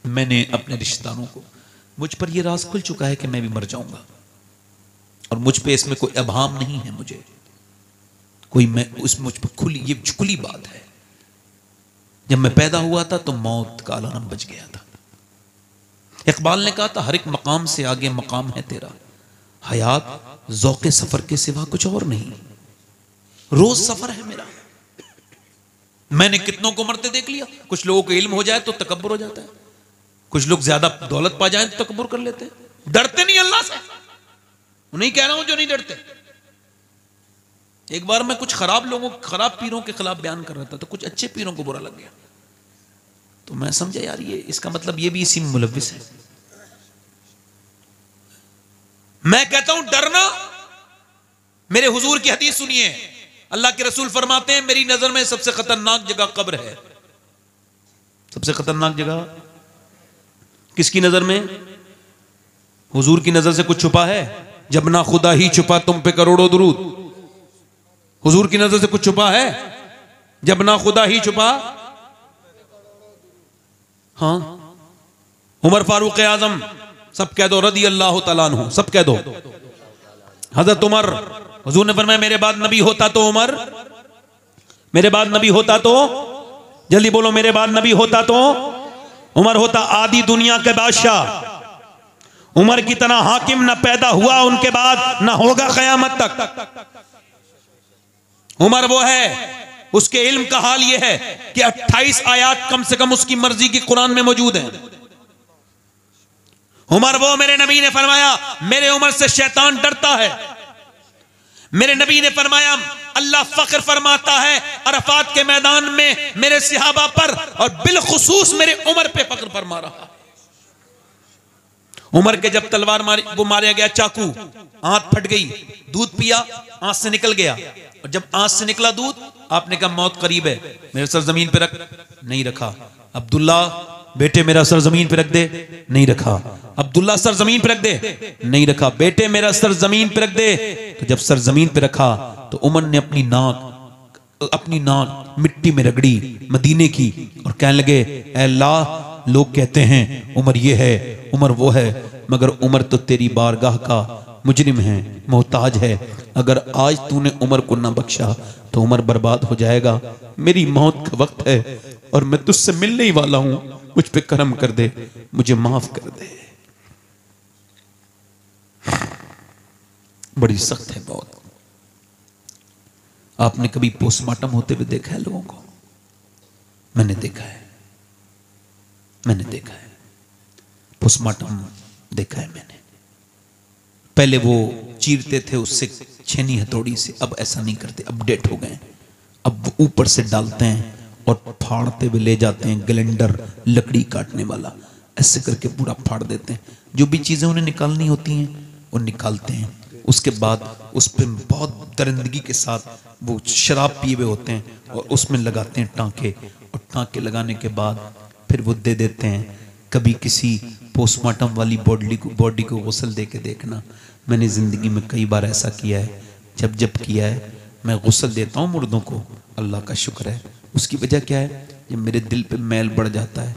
मैंने अपने रिश्तेदारों को, मुझ पर यह राज खुल चुका है कि मैं भी मर जाऊंगा, और मुझ पे इसमें कोई अभाम नहीं है, मुझे कोई मैं उस मुझ पर ये खुली बात है। जब मैं पैदा हुआ था तो मौत का अलार्म बज गया था। इकबाल ने कहा था हर एक मकाम से आगे मकाम है तेरा, हयात ज़ौक़े सफर के सिवा कुछ और नहीं, रोज सफर है मेरा। मैंने कितनों को मरते देख लिया। कुछ लोगों को इल्म हो जाए तो तकब्बुर हो जाता है, कुछ लोग ज्यादा दौलत पा जाए तो तकब्बुर कर लेते हैं, डरते नहीं अल्लाह से। उन्हें कह रहा हूं जो नहीं डरते। एक बार मैं कुछ खराब पीरों के खिलाफ बयान कर रहा था तो कुछ अच्छे पीरों को बुरा लग गया, तो मैं समझा यार ये इसका मतलब ये भी इसी में मुलव्विस है। मैं कहता हूं डरना, मेरे हुजूर की हदीस सुनिए, अल्लाह के रसूल फरमाते हैं मेरी नजर में सबसे खतरनाक जगह कब्र है। सबसे खतरनाक जगह किसकी नजर में? हुजूर की नजर से कुछ छुपा है? जब ना खुदा ही छुपा तुम पे करोड़ों दुरूद। हुजूर की नजर से कुछ छुपा है? जब ना खुदा ही छुपा। हाँ, उमर फारूक आजम, सब कह दो रदी अल्लाह तआला अन्हु, सब कह दो। हजरत उमर, हुजूर ने फरमाया मेरे बाद नबी होता तो उमर, मेरे बाद नबी होता तो, जल्दी बोलो, मेरे बाद नबी होता तो उमर होता। आदि दुनिया के बादशाह उमर की तरह हाकिम न पैदा हुआ उनके बाद, न होगा कयामत तक। उमर वो है, उसके इल्म का हाल यह है कि 28 आयात कम से कम उसकी मर्जी की कुरान में मौजूद है। उमर वो, मेरे नबी ने फरमाया मेरे उमर से शैतान डरता है। मेरे नबी ने फरमाया अल्लाह फख्र फरमाता है अरफात के मैदान में मेरे सहाबा पर, और बिलखुसूस मेरे उमर पे फख्र फरमा रहा। उमर के जब तलवार वो मारा गया, चाकू, आंत फट गई, दूध पिया, आंत से निकल गया, और जब आंत से निकला दूध, आपने कहा मौत करीब है, मेरे सर जमीन पे रख, नहीं रखा। अब्दुल्ला बेटे मेरा सर जमीन पे रख दे, नहीं रखा। अब्दुल्ला सर जमीन पे रख दे, नहीं रखा। बेटे मेरा सर जमीन पे रख दे। तो जब सर जमीन पे रखा तो उमर ने अपनी नाक मिट्टी में रगड़ी मदीने की और कहने लगे, ऐ अल्लाह, लोग कहते हैं उमर ये है, उमर वो है, मगर उमर तो तेरी बारगाह का मुजरिम है, मोहताज है। अगर आज तूने उमर को ना बख्शा तो उमर बर्बाद हो जाएगा। मेरी मौत का वक्त है और मैं तुझसे मिलने ही वाला हूं, मुझ पे करम कर दे, मुझे माफ कर दे। बड़ी सख्त है बहुत। आपने कभी पोस्टमार्टम होते हुए देखा है लोगों को? मैंने देखा है, मैंने देखा है पोस्टमार्टम देखा है मैंने। पहले वो चीरते थे उससे छेनी हथौड़ी से, अब ऐसा नहीं करते, अपडेट हो गए। अब वो ऊपर से डालते हैं और फाड़ते हुए ले जाते हैं, ग्लेंडर लकड़ी काटने वाला, ऐसे करके पूरा फाड़ देते हैं। जो भी चीजें उन्हें निकालनी होती हैं वो निकालते हैं। उसके बाद उस पर बहुत दरिंदगी के साथ वो शराब पिए हुए होते हैं और उसमें लगाते हैं टांके, और टांके लगाने के बाद फिर वो दे देते हैं। कभी किसी पोस्टमार्टम वाली बॉडी को गुस्ल दे के देखना। मैंने ज़िंदगी में कई बार ऐसा किया है। जब जब किया है मैं गुस्ल देता हूँ मुर्दों को, अल्लाह का शुक्र है। उसकी वजह क्या है? जब मेरे दिल पे मैल बढ़ जाता है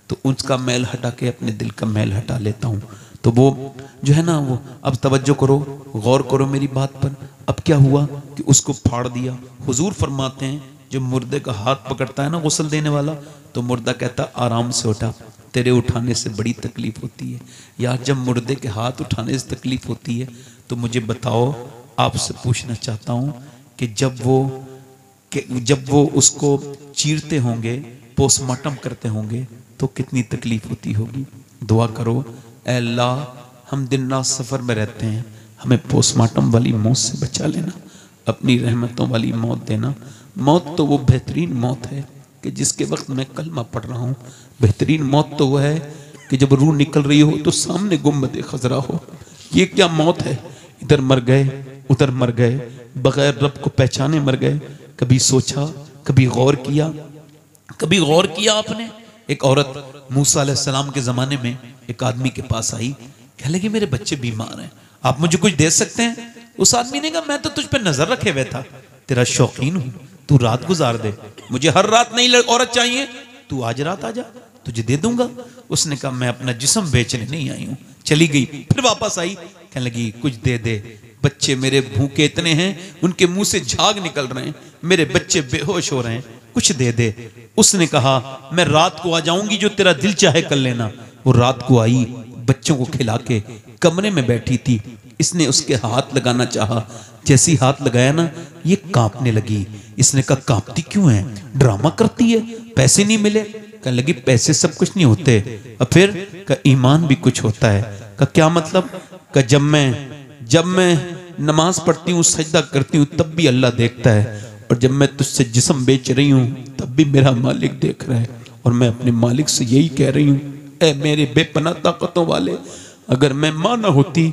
तो उसका मैल हटा के अपने दिल का मैल हटा लेता हूँ। तो वो जो है ना, वो अब तवज्जो करो, गौर करो मेरी बात पर। अब क्या हुआ कि उसको फाड़ दिया। हुजूर फरमाते हैं जब मुर्दे का हाथ पकड़ता है ना गुस्ल देने वाला, तो मुर्दा कहता आराम से उठा, तेरे उठाने से बड़ी तकलीफ होती है। यार जब मुर्दे के हाथ उठाने से तकलीफ होती है तो मुझे बताओ, आपसे पूछना चाहता हूँ कि जब वो उसको चीरते होंगे, पोस्टमार्टम करते होंगे, तो कितनी तकलीफ होती होगी। दुआ करो, ऐ अल्लाह, हम दिन रात सफ़र में रहते हैं, हमें पोस्टमार्टम वाली मौत से बचा लेना, अपनी रहमतों वाली मौत देना। मौत तो वो बेहतरीन मौत है कि जिसके वक्त मैं कलमा पढ़ रहा हूँ। बेहतरीन मौत तो वह है कि जब रूह निकल रही हो तो सामने गुम्बद खजरा हो। ये क्या मौत है? इधर मर गए, उधर मर गए, बगैर रब को पहचाने मर गए। कभी सोचा, कभी गौर किया, कभी गौर किया आपने? एक औरत मूसा अलैहिस्सलाम के ज़माने में एक आदमी के पास आई, कह लगी मेरे बच्चे बीमार हैं, आप मुझे कुछ दे सकते हैं? उस आदमी ने कहा मैं तो तुझ पे नजर रखे हुए था, तेरा शौकीन हूँ, तू रात गुजार दे, मुझे हर रात नई औरत चाहिए, तू आज रात आ जा, तुझे दे दूंगा। उसने कहा मैं अपना जिस्म बेचने नहीं आई हूँ। चली गई, फिर वापस आई, कहने लगी कुछ दे दे, बच्चे मेरे भूखे इतने हैं, उनके मुंह से झाग निकल रहे हैं, मेरे बच्चे बेहोश हो रहे हैं, कुछ दे दे। उसने कहा मैं रात को आ जाऊंगी, जो तेरा दिल चाहे कर लेना। वो रात को आई, बच्चों को खिला के कमरे में बैठी थी। इसने उसके हाथ लगाना चाहा, जैसी हाथ लगाया ना, ये कांपने लगी। इसने कहा कांपती क्यों है? ड्रामा करती है, पैसे नहीं मिले? कहने लगी पैसे सब कुछ नहीं होते। और फिर का ईमान भी कुछ होता है। का क्या मतलब? का जब मैं नमाज पढ़ती हूँ, सजदा करती हूँ, तब भी अल्लाह देखता है, और जब मैं तुझसे जिस्म बेच रही हूँ तब भी मेरा मालिक देख रहा है। और मैं अपने मालिक से यही कह रही हूँ, ऐ मेरे बेपनाह ताकतों वाले, अगर मैं माँ ना होती,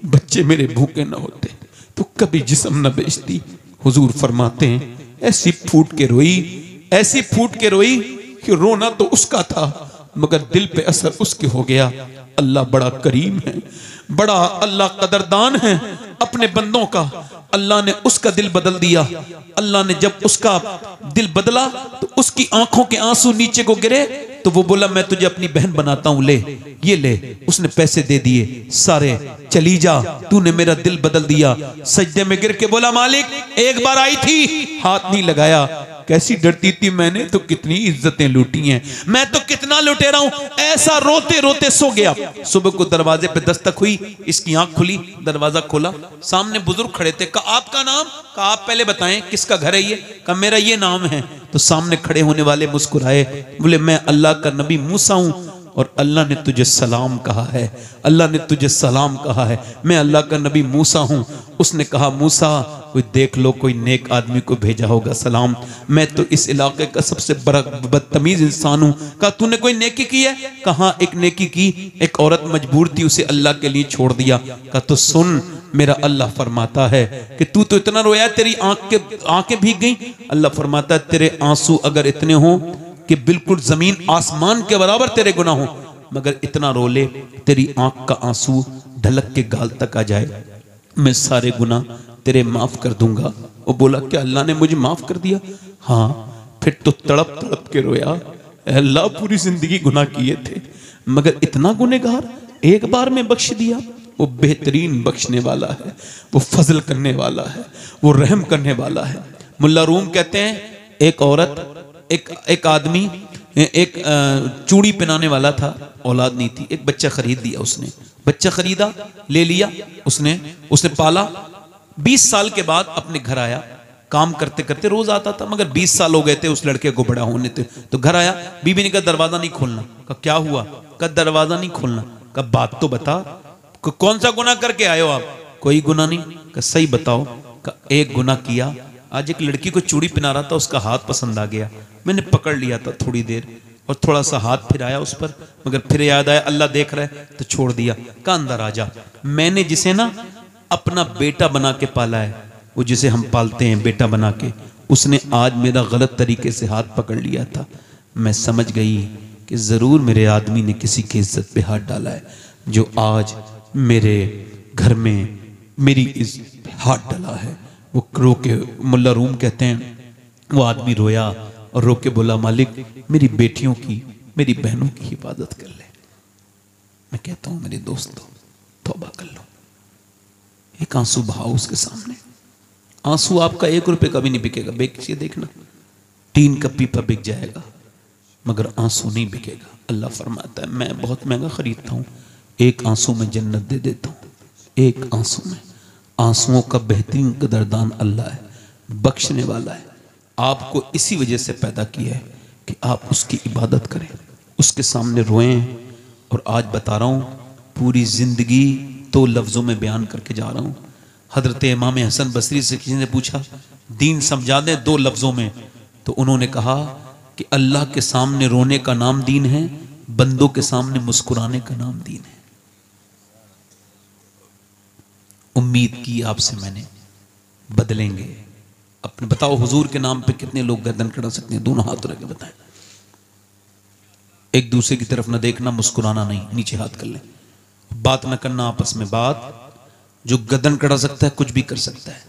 बच्चे मेरे भूखे ना होते, तो कभी जिस्म न बेचती। हुजूर फरमाते हैं ऐसी फूट के रोई, ऐसी फूट के रोई कि रोना तो उसका था मगर दिल पे असर उसके हो गया। अल्लाह बड़ा करीम है, बड़ा अल्लाह कदरदान है अपने बंदों का। अल्लाह ने उसका दिल बदल दिया। अल्लाह ने जब उसका दिल बदला तो उसकी आंखों के आंसू नीचे को गिरे, तो वो बोला मैं तुझे अपनी बहन बनाता हूं, ले ये ले। उसने पैसे दे दिए सारे, चली जा, तूने मेरा दिल बदल दिया। सजदे में गिर के बोला मालिक एक बार आई थी, हाथ नहीं लगाया, कैसी डरती थी मैंने, तो कितनी इज्जतें लूटी हैं, मैं तो कितना लुटेरा हूं। ऐसा रोते रोते सो गया। सुबह को दरवाजे पे दस्तक हुई, इसकी आंख खुली, दरवाजा खोला, सामने बुजुर्ग खड़े थे। कहा आपका नाम? कहा आप पहले बताएं किसका घर है ये? कहा मेरा ये नाम है। तो सामने खड़े होने वाले मुस्कुराए, बोले मैं अल्लाह का नबी मूसा हूं और अल्लाह ने तुझे सलाम कहा है, अल्लाह ने तुझे सलाम कहा है, मैं अल्लाह का नबी मूसा हूं। उसने कहा मूसा कोई देख लो, कोई नेक आदमी को भेजा होगा सलाम, मैं तो इस इलाके का सबसे बड़ा बदतमीज इंसान हूं। कहा तूने कोई नेकी की है? कहा एक नेकी की, एक औरत मजबूर थी, उसे अल्लाह के लिए छोड़ दिया। कहा तो सुन, मेरा अल्लाह फरमाता है कि तू तो इतना रोया तेरी आंखें भीग गई। अल्लाह फरमाता है तेरे आंसू अगर इतने हो कि बिल्कुल जमीन आसमान के बराबर तेरे गुनाह हो, मगर इतना रो ले तेरी आंख का आंसू ढलक के गाल तक आ जाए, मैं सारे गुनाह तेरे माफ कर दूंगा। वो बोला क्या अल्लाह ने मुझे माफ कर दिया? हाँ। फिर तो तड़प तड़प के रोया, अल्लाह पूरी जिंदगी गुनाह किए थे मगर इतना गुनहगार एक बार में बख्श दिया। वो बेहतरीन बख्शने वाला है, वो फजल करने वाला है, वो रहम करने वाला है। मुल्ला रूम कहते हैं एक औरत एक आदमी एक चूड़ी पहनाने वाला था, औलाद नहीं थी, एक बच्चा खरीद दिया उसने, बच्चा खरीदा ले लिया उसने पाला। 20 साल के बाद अपने घर आया, काम करते करते रोज आता था मगर 20 साल हो गए थे उस लड़के को बड़ा होने थे। तो घर आया, बीबी ने कहा दरवाजा नहीं खोलना। कहा क्या हुआ? कहा दरवाजा नहीं खोलना। कहा बात तो बता, कौन सा गुनाह करके आए हो आप? कोई गुनाह नहीं। कहा सही बताओ। कहा एक गुनाह किया, आज एक लड़की को चूड़ी पहना रहा था, उसका हाथ पसंद आ गया, मैंने पकड़ लिया था थोड़ी देर और थोड़ा सा हाथ फिराया उस पर, मगर फिर याद आया अल्लाह देख रहा है तो छोड़ दिया। कहा अंदर आ जा, मैंने जिसे ना अपना बेटा बना के पाला है, वो जिसे हम पालते हैं बेटा बना के, उसने आज मेरा गलत तरीके से हाथ पकड़ लिया था। मैं समझ गई कि जरूर मेरे आदमी ने किसी की इज्जत पे हाथ डाला है, जो आज मेरे घर में मेरी इज्जत पे हाथ डाला है। वो रो के, मुल्ला रूम कहते हैं वो आदमी रोया और रो के बोला मालिक मेरी बेटियों की, मेरी बहनों की हिफाजत कर ले। मैं कहता हूं मेरे दोस्तों तौबा कर लो, एक आंसू बहाओ उसके सामने। आंसू आपका 1 रुपए का भी नहीं बिकेगा, बेचिए देखना, टीन का पीपा बिक जाएगा मगर आंसू नहीं बिकेगा। अल्लाह फरमाता है मैं बहुत महंगा खरीदता हूं, एक आंसू में जन्नत दे देता हूं, एक आंसू में। आंसुओं का बेहतरीन कदरदान अल्लाह है, बख्शने वाला है। आपको इसी वजह से पैदा किया है कि आप उसकी इबादत करें, उसके सामने रोएं। और आज बता रहा हूं पूरी जिंदगी 2 लफ्जों में बयान करके जा रहा हूं। हजरत इमाम हसन बसरी से किसी ने पूछा दीन समझा दें 2 लफ्जों में, तो उन्होंने कहा कि अल्लाह के सामने रोने का नाम दीन है, बंदों के सामने मुस्कुराने का नाम दीन है। उम्मीद की आपसे मैंने बदलेंगे अपने। बताओ हुजूर के नाम पे कितने लोग गर्दन कड़ा सकते हैं? दोनों हाथ रख के बताएं। एक दूसरे की तरफ ना देखना, मुस्कुराना नहीं, नीचे हाथ कर लें। बात ना करना आपस में, बात जो गर्दन कटा सकता है कुछ भी कर सकता है।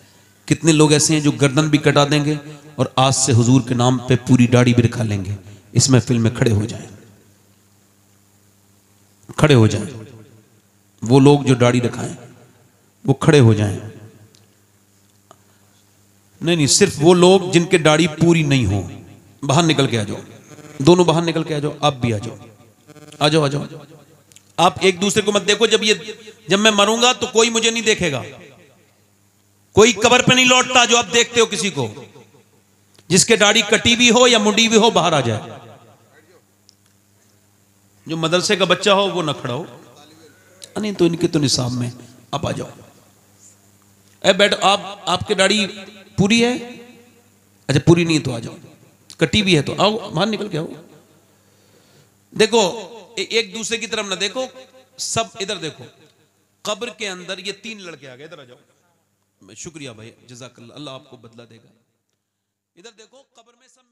कितने लोग ऐसे हैं जो गर्दन भी कटा देंगे और आज से हुजूर के नाम पे पूरी दाढ़ी भी रखा लेंगे। इस महफिल में खड़े हो जाएं, खड़े हो जाएं। वो लोग जो दाढ़ी रखाएं वो खड़े हो जाएं। नहीं, सिर्फ वो लोग जिनके दाढ़ी पूरी नहीं हो, बाहर निकल के आ जाओ, दोनों बाहर निकल के आ जाओ। आप भी आ जाओ, आ जाओ, आ जाओ। आप एक दूसरे को मत देखो। जब मैं मरूंगा तो कोई मुझे नहीं देखेगा, कोई कब्र पे नहीं लौटता। जो आप देखते हो किसी को, जिसके दाढ़ी कटी भी हो या मुंडी भी हो, बाहर आ जाए। जो मदरसे का बच्चा हो वो न खड़ा हो, नहीं तो इनके तो निसाब में आप आ जाओ। बैठो। आपके दाढ़ी पूरी है? अच्छा पूरी नहीं है तो आ जाओ, कटी भी है तो आओ, बाहर निकल के आओ। देखो एक दूसरे की तरफ ना देखो, सब इधर देखो। कब्र के अंदर ये 3 लड़के आ गए, इधर आ जाओ। शुक्रिया भाई, जज़ाकल्लाह, अल्लाह आपको बदला देगा। इधर देखो, कब्र में सब